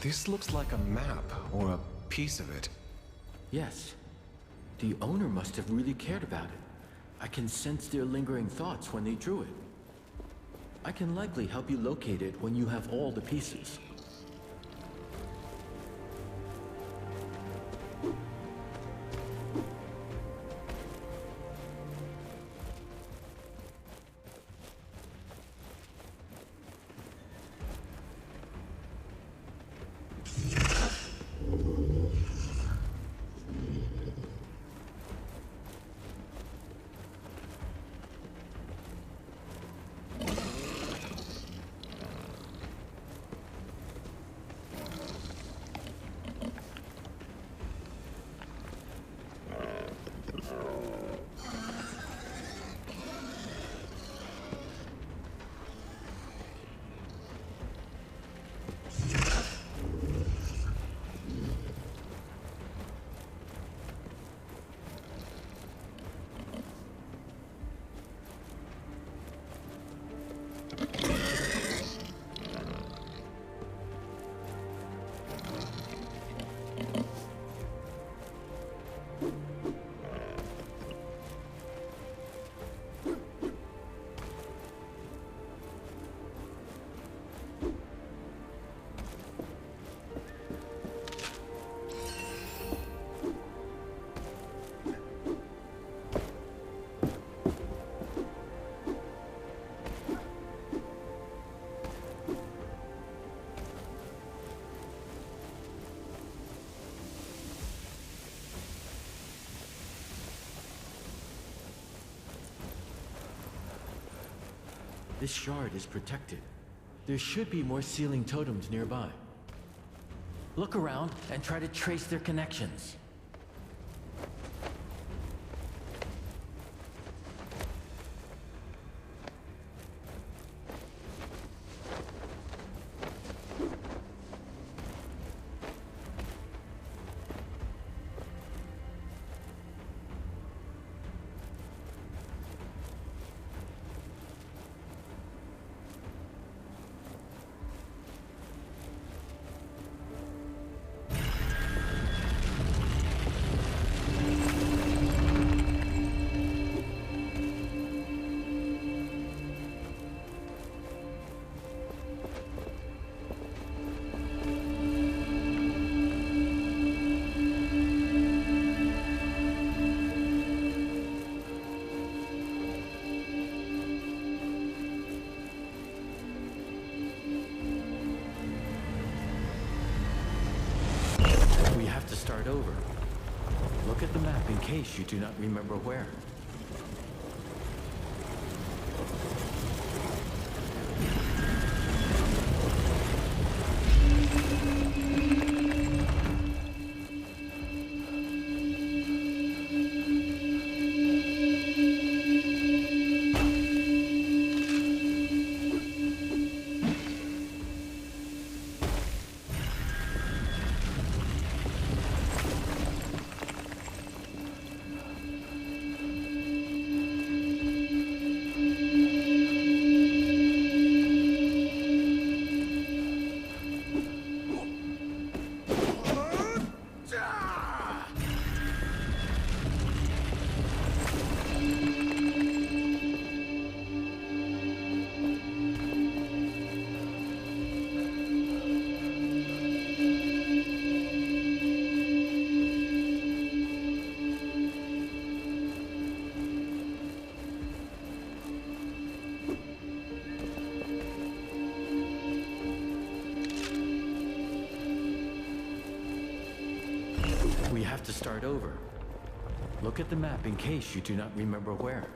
This looks like a map, or a piece of it. Yes. The owner must have really cared about it. I can sense their lingering thoughts when they drew it. I can likely help you locate it when you have all the pieces. This shard is protected. There should be more sealing totems nearby. Look around and try to trace their connections. Start over. Look at the map in case you do not remember where. start over. Look at the map in case you do not remember where.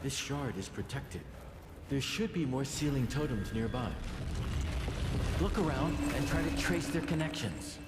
This shard is protected. There should be more sealing totems nearby. Look around and try to trace their connections.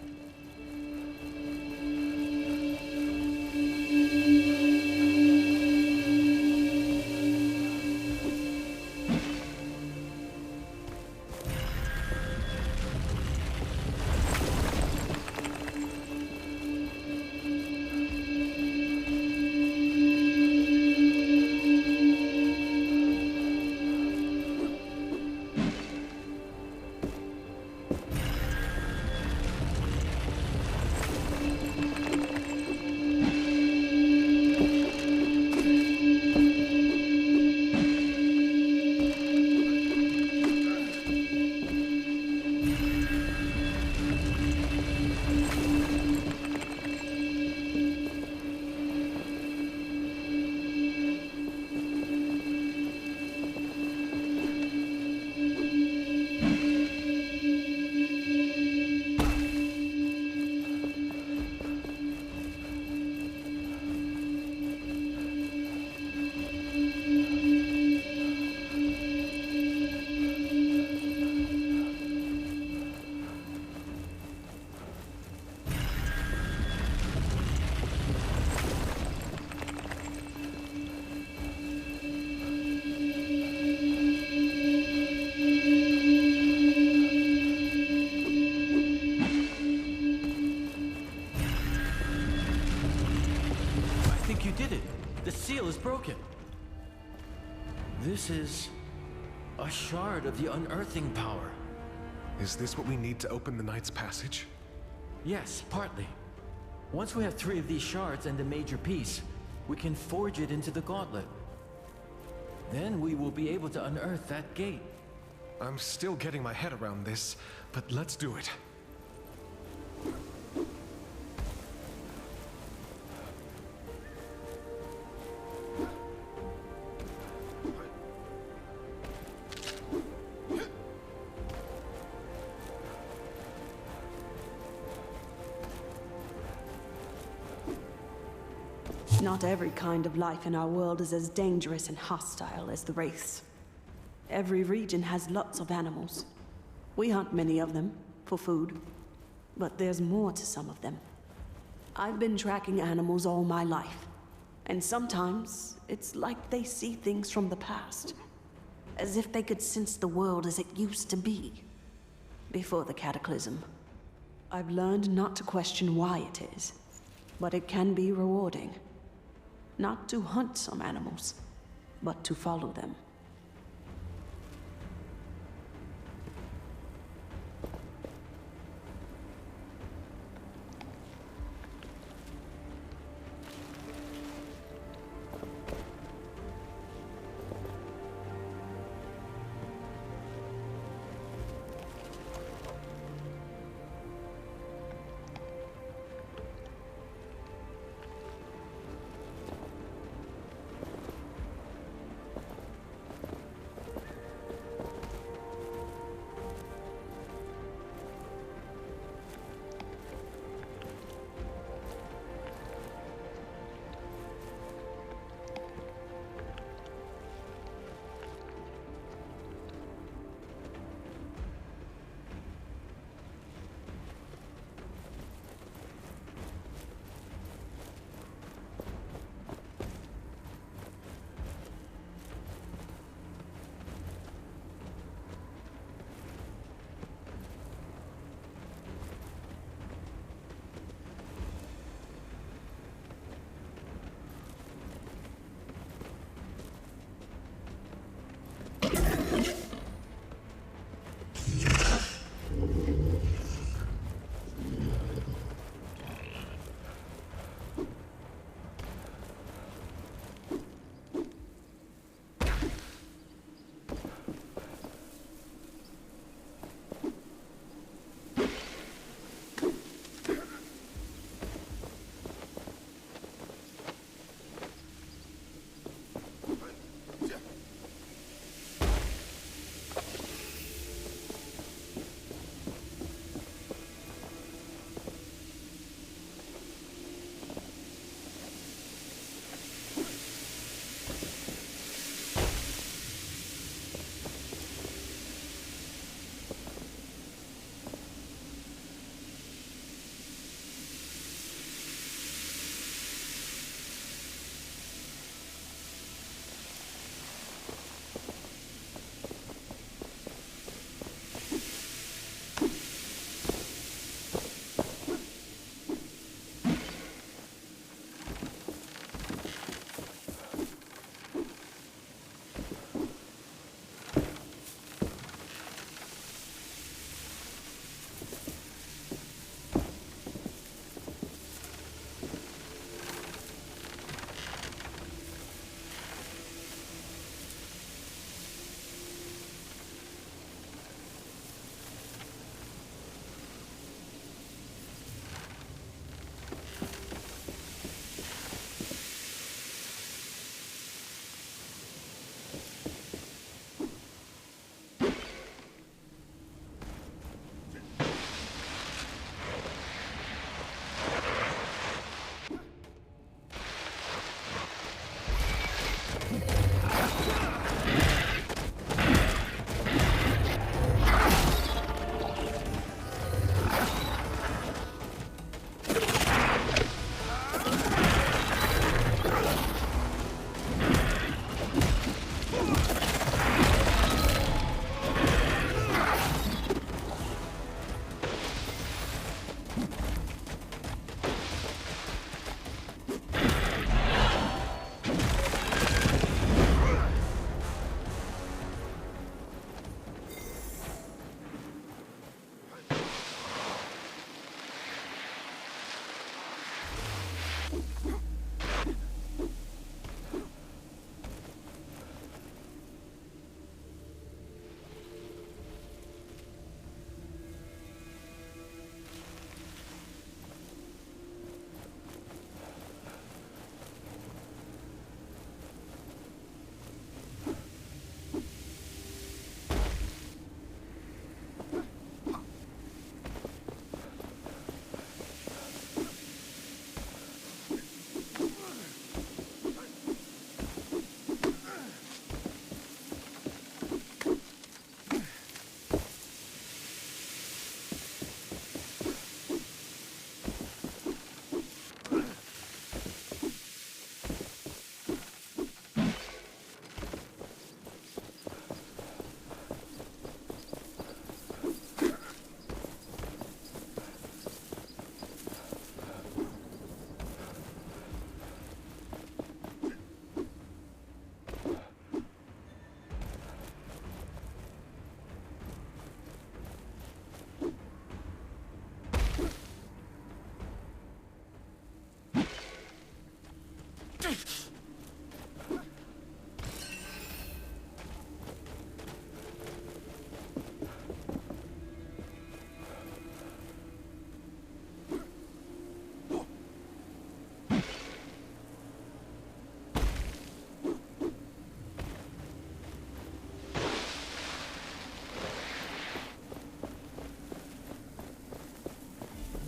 Broken. This is a shard of the unearthing power. Is this what we need to open the Knight's Passage? Yes, partly. Once we have 3 of these shards and a major piece, we can forge it into the gauntlet. Then we will be able to unearth that gate. I'm still getting my head around this, but let's do it. Not every kind of life in our world is as dangerous and hostile as the Wraiths. Every region has lots of animals. We hunt many of them, for food. But there's more to some of them. I've been tracking animals all my life. And sometimes, it's like they see things from the past. As if they could sense the world as it used to be. Before the Cataclysm. I've learned not to question why it is. But it can be rewarding. Not to hunt some animals, but to follow them.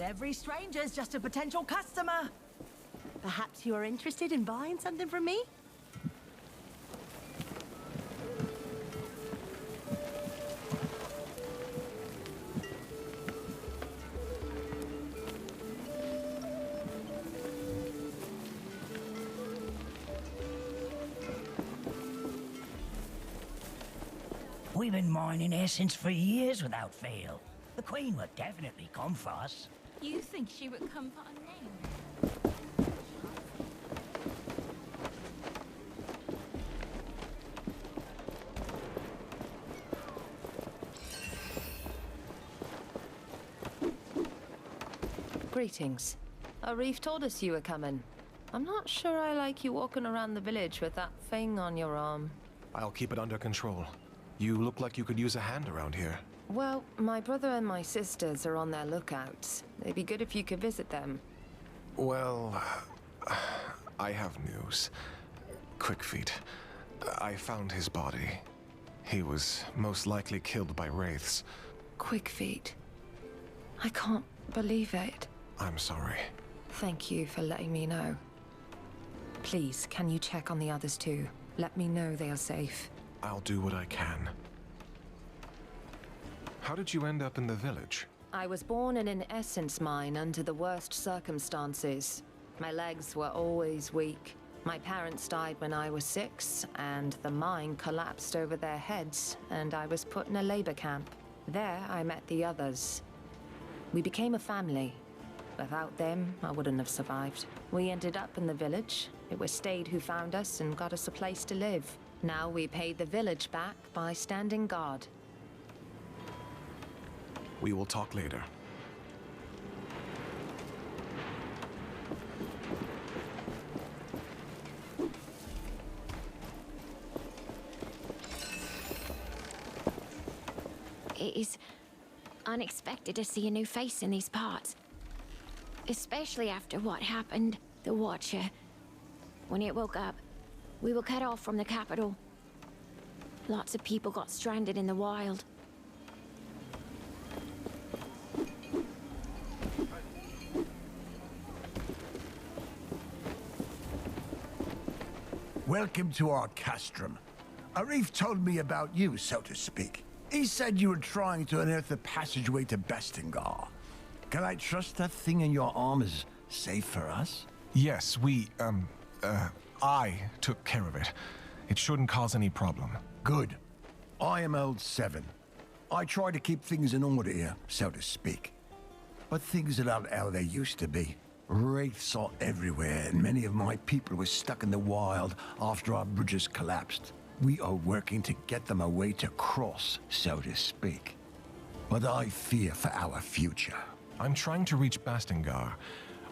Every stranger's just a potential customer. Perhaps you are interested in buying something from me? We've been mining essence for years without fail. The Queen would definitely come for us. You think she would come for a name? Greetings. Arif told us you were coming. I'm not sure I like you walking around the village with that thing on your arm. I'll keep it under control. You look like you could use a hand around here. Well, my brother and my sisters are on their lookouts. It'd be good if you could visit them. Well, I have news. Quick feet. I found his body. He was most likely killed by wraiths. Quick feet. I can't believe it. I'm sorry. Thank you for letting me know. Please, can you check on the others too? Let me know they are safe. I'll do what I can. How did you end up in the village? I was born in an essence mine under the worst circumstances. My legs were always weak. My parents died when I was 6, and the mine collapsed over their heads, and I was put in a labor camp. There, I met the others. We became a family. Without them, I wouldn't have survived. We ended up in the village. It was Stade who found us and got us a place to live. Now we paid the village back by standing guard. We will talk later. It is unexpected to see a new face in these parts. Especially after what happened, the Watcher. When it woke up, we were cut off from the capital. Lots of people got stranded in the wild. Welcome to our castrum. Arif told me about you, so to speak. He said you were trying to unearth a passageway to Бастенгар. Can I trust that thing in your arm is safe for us? Yes, I took care of it. It shouldn't cause any problem. Good. I am old 7. I try to keep things in order here, so to speak. But things are not how they used to be. Wraiths are everywhere, and many of my people were stuck in the wild after our bridges collapsed. We are working to get them a way to cross, so to speak. But I fear for our future. I'm trying to reach Бастенгар.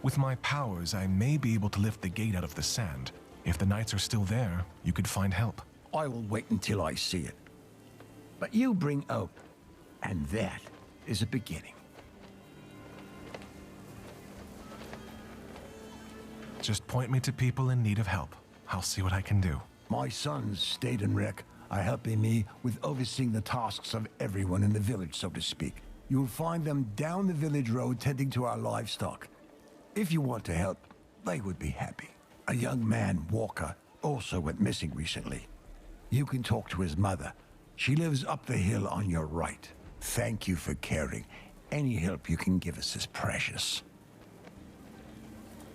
With my powers, I may be able to lift the gate out of the sand. If the knights are still there, you could find help. I will wait until I see it. But you bring hope, and that is a beginning. Just point me to people in need of help. I'll see what I can do. My sons, Stade and Rek, are helping me with overseeing the tasks of everyone in the village, so to speak. You'll find them down the village road tending to our livestock. If you want to help, they would be happy. A young man, Walker, also went missing recently. You can talk to his mother. She lives up the hill on your right. Thank you for caring. Any help you can give us is precious.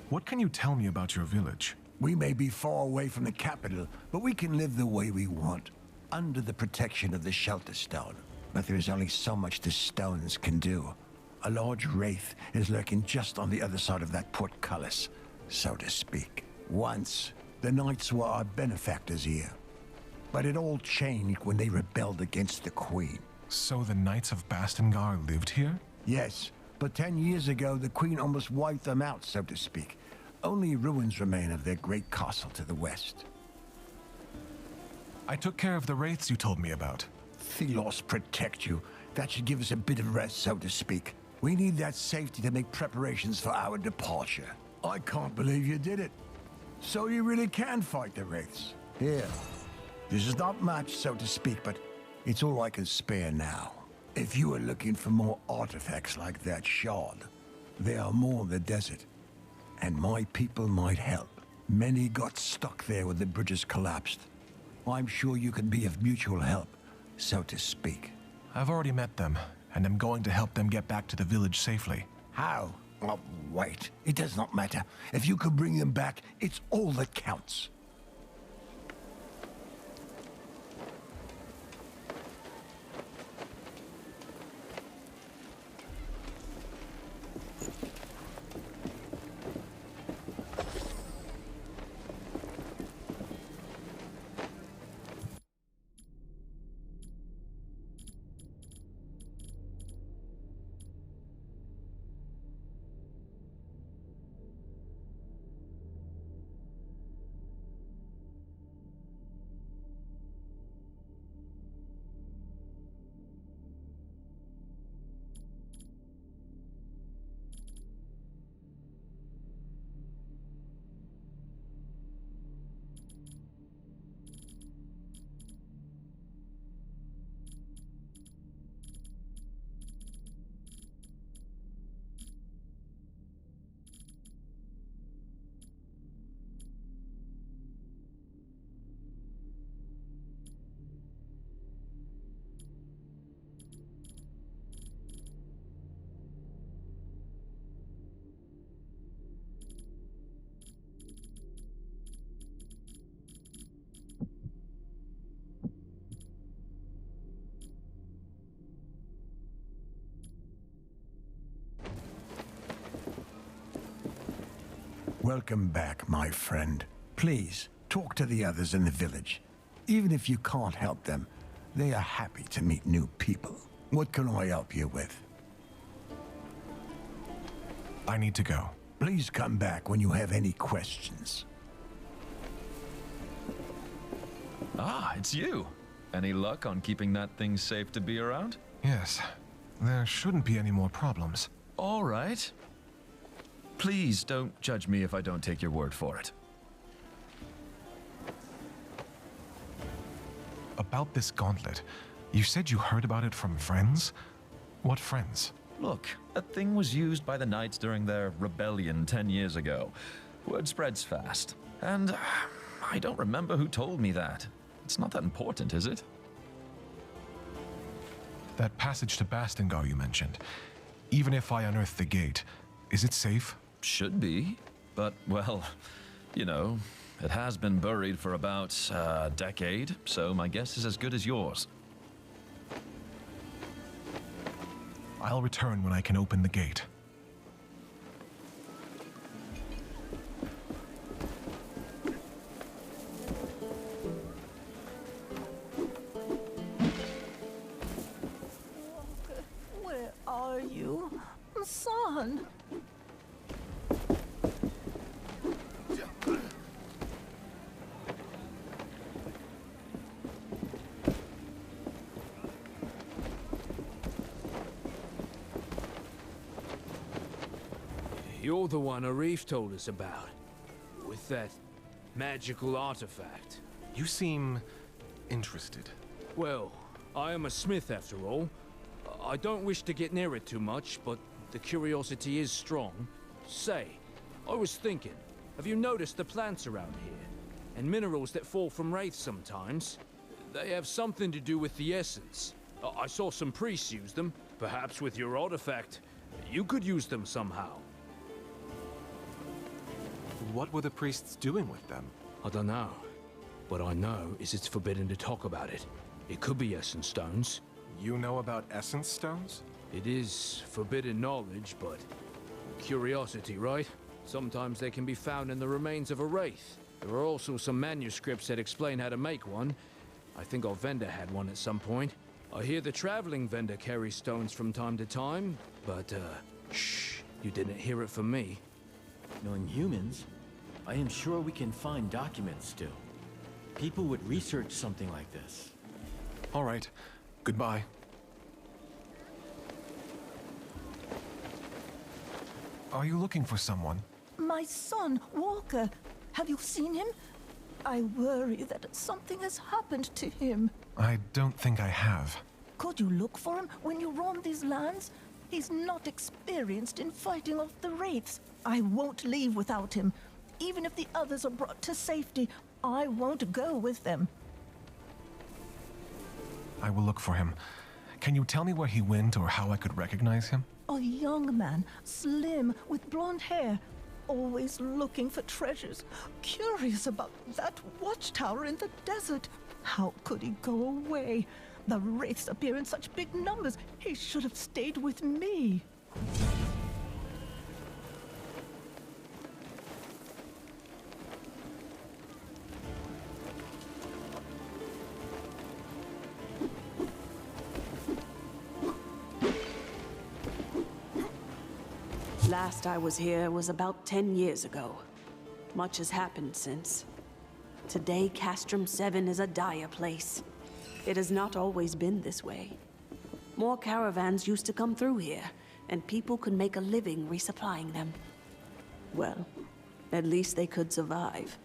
What can you tell me about your village? We may be far away from the capital, but we can live the way we want, under the protection of the Shelter Stone. But there's only so much the stones can do. A large wraith is lurking just on the other side of that portcullis, so to speak. Once, the knights were our benefactors here. But it all changed when they rebelled against the Queen. So the Knights of Бастенгар lived here? Yes, but 10 years ago, the Queen almost wiped them out, so to speak. Only ruins remain of their great castle to the west. I took care of the wraiths you told me about. Thelos protect you. That should give us a bit of rest, so to speak. We need that safety to make preparations for our departure. I can't believe you did it. So you really can fight the wraiths. Here. This is not much, so to speak, but it's all I can spare now. If you are looking for more artifacts like that shard, there are more in the desert. And my people might help. Many got stuck there when the bridges collapsed. I'm sure you can be of mutual help, so to speak. I've already met them, and I'm going to help them get back to the village safely. How? Oh, wait. It does not matter. If you can bring them back, it's all that counts. Welcome back, my friend. Please, talk to the others in the village. Even if you can't help them, they are happy to meet new people. What can I help you with? I need to go. Please come back when you have any questions. Ah, it's you. Any luck on keeping that thing safe to be around? Yes. There shouldn't be any more problems. All right. Please don't judge me if I don't take your word for it. About this gauntlet, you said you heard about it from friends? What friends? Look, that thing was used by the Knights during their rebellion 10 years ago. Word spreads fast. And I don't remember who told me that. It's not that important, is it? That passage to Бастенгар you mentioned. Even if I unearth the gate, is it safe? Should be. But, well, you know, it has been buried for about a decade, so my guess is as good as yours. I'll return when I can open the gate. Where are you, son? you're the one Arif told us about. With that magical artifact. You seem interested. Well, I am a smith after all. I don't wish to get near it too much, but the curiosity is strong. Say, I was thinking, have you noticed the plants around here? And minerals that fall from wraiths sometimes? They have something to do with the essence. I saw some priests use them. Perhaps with your artifact, you could use them somehow. What were the priests doing with them? I don't know. What I know is it's forbidden to talk about it. It could be essence stones. You know about essence stones? It is forbidden knowledge, but curiosity, right? Sometimes they can be found in the remains of a wraith. There are also some manuscripts that explain how to make one. I think our vendor had one at some point. I hear the traveling vendor carries stones from time to time, but shh, you didn't hear it from me. Knowing humans, I am sure we can find documents still. People would research something like this. All right. Goodbye. Are you looking for someone? My son, Walker. Have you seen him? I worry that something has happened to him. I don't think I have. Could you look for him when you roam these lands? He's not experienced in fighting off the wraiths. I won't leave without him. Even if the others are brought to safety, I won't go with them. I will look for him. Can you tell me where he went or how I could recognize him? A young man, slim, with blonde hair. Always looking for treasures. Curious about that watchtower in the desert. How could he go away? The wraiths appear in such big numbers. He should have stayed with me. Last I was here was about 10 years ago. Much has happened since. Today, Castrum 7 is a dire place. It has not always been this way. More caravans used to come through here, and people could make a living resupplying them. Well, at least they could survive.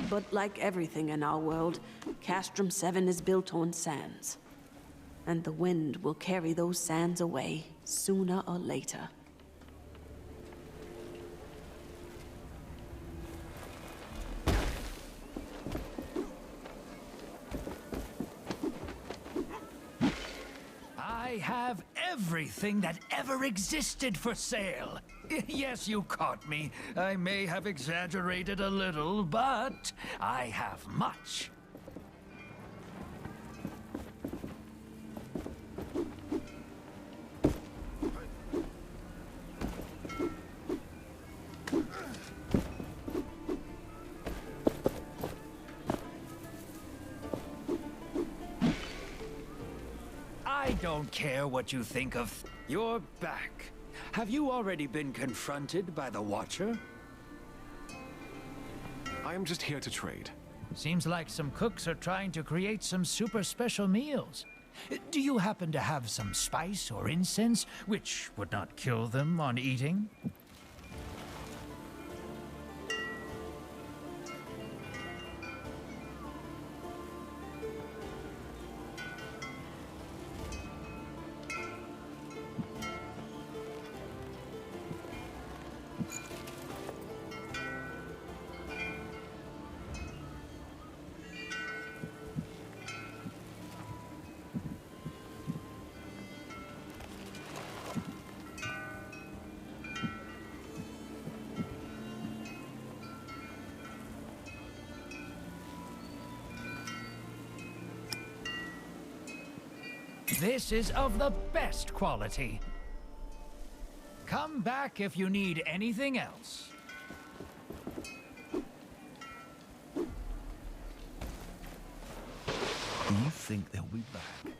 But like everything in our world, Castrum 7 is built on sands. And the wind will carry those sands away, sooner or later. I have everything that ever existed for sale. Yes, you caught me. I may have exaggerated a little, but I have much. I don't care what you think of. You're back. Have you already been confronted by the Watcher? I am just here to trade. Seems like some cooks are trying to create some super special meals. Do you happen to have some spice or incense which would not kill them on eating? This is of the best quality. Come back if you need anything else. Do you think they'll be back?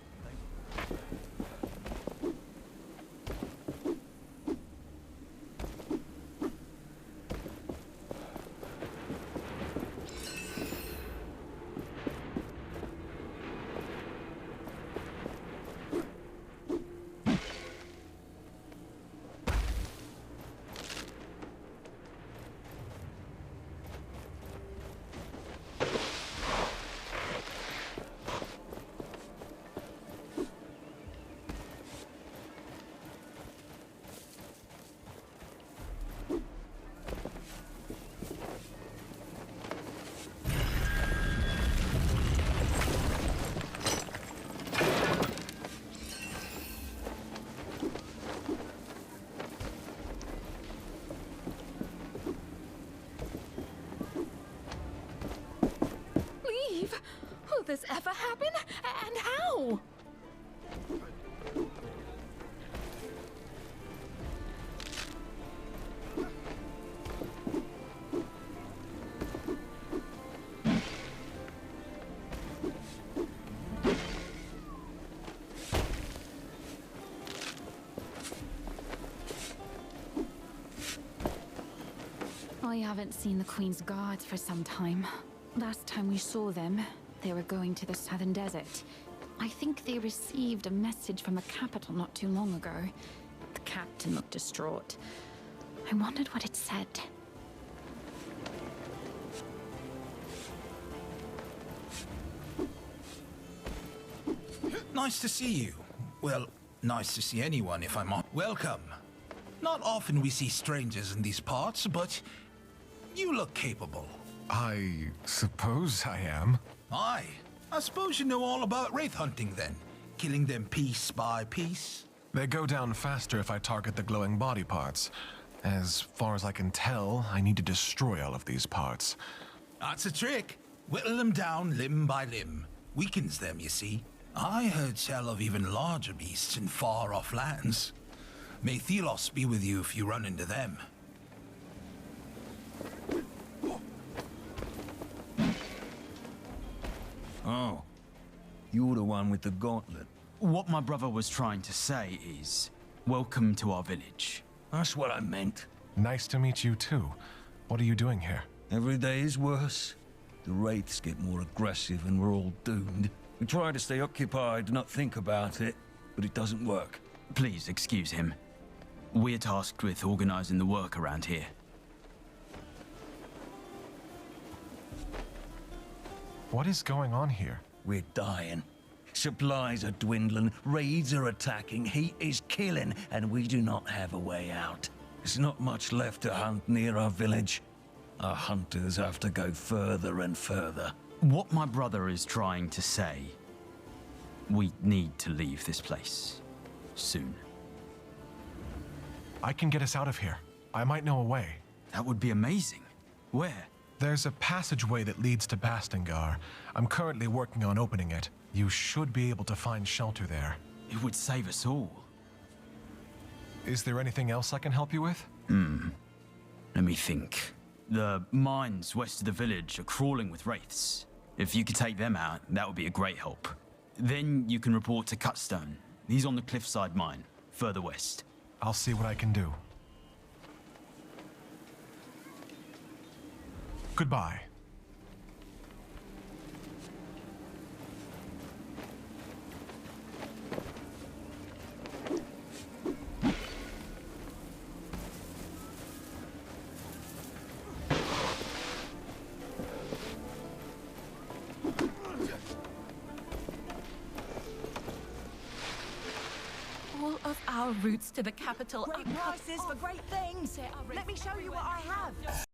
this ever happen? And how? I haven't seen the Queen's guards for some time. Last time we saw them, they were going to the southern desert. I think they received a message from the capital not too long ago. The captain looked distraught. I wondered what it said. Nice to see you. Well, nice to see anyone if I'm on. Welcome. Not often we see strangers in these parts, but you look capable. I suppose I am. Aye. I suppose you know all about wraith hunting then. Killing them piece by piece. They go down faster if I target the glowing body parts. As far as I can tell, I need to destroy all of these parts. That's a trick. Whittle them down limb by limb. Weakens them, you see. I heard tell of even larger beasts in far-off lands. May Thelos be with you if you run into them. Oh, you're the one with the gauntlet. What my brother was trying to say is, welcome to our village. That's what I meant. Nice to meet you too. What are you doing here? Every day is worse. The wraiths get more aggressive and we're all doomed. We try to stay occupied, not think about it, but it doesn't work. Please excuse him. We're tasked with organizing the work around here. What is going on here? We're dying. Supplies are dwindling, raids are attacking, heat is killing, and we do not have a way out. There's not much left to hunt near our village. Our hunters have to go further and further. What my brother is trying to say, we need to leave this place. Soon. I can get us out of here. I might know a way. That would be amazing. Where? There's a passageway that leads to Бастенгар. I'm currently working on opening it. You should be able to find shelter there. It would save us all. Is there anything else I can help you with? Let me think. The mines west of the village are crawling with wraiths. If you could take them out, that would be a great help. Then you can report to Cutstone. He's on the cliffside mine, further west. I'll see what I can do. Goodbye. All of our routes to the capital Great prices for great things. Let me show you what I have.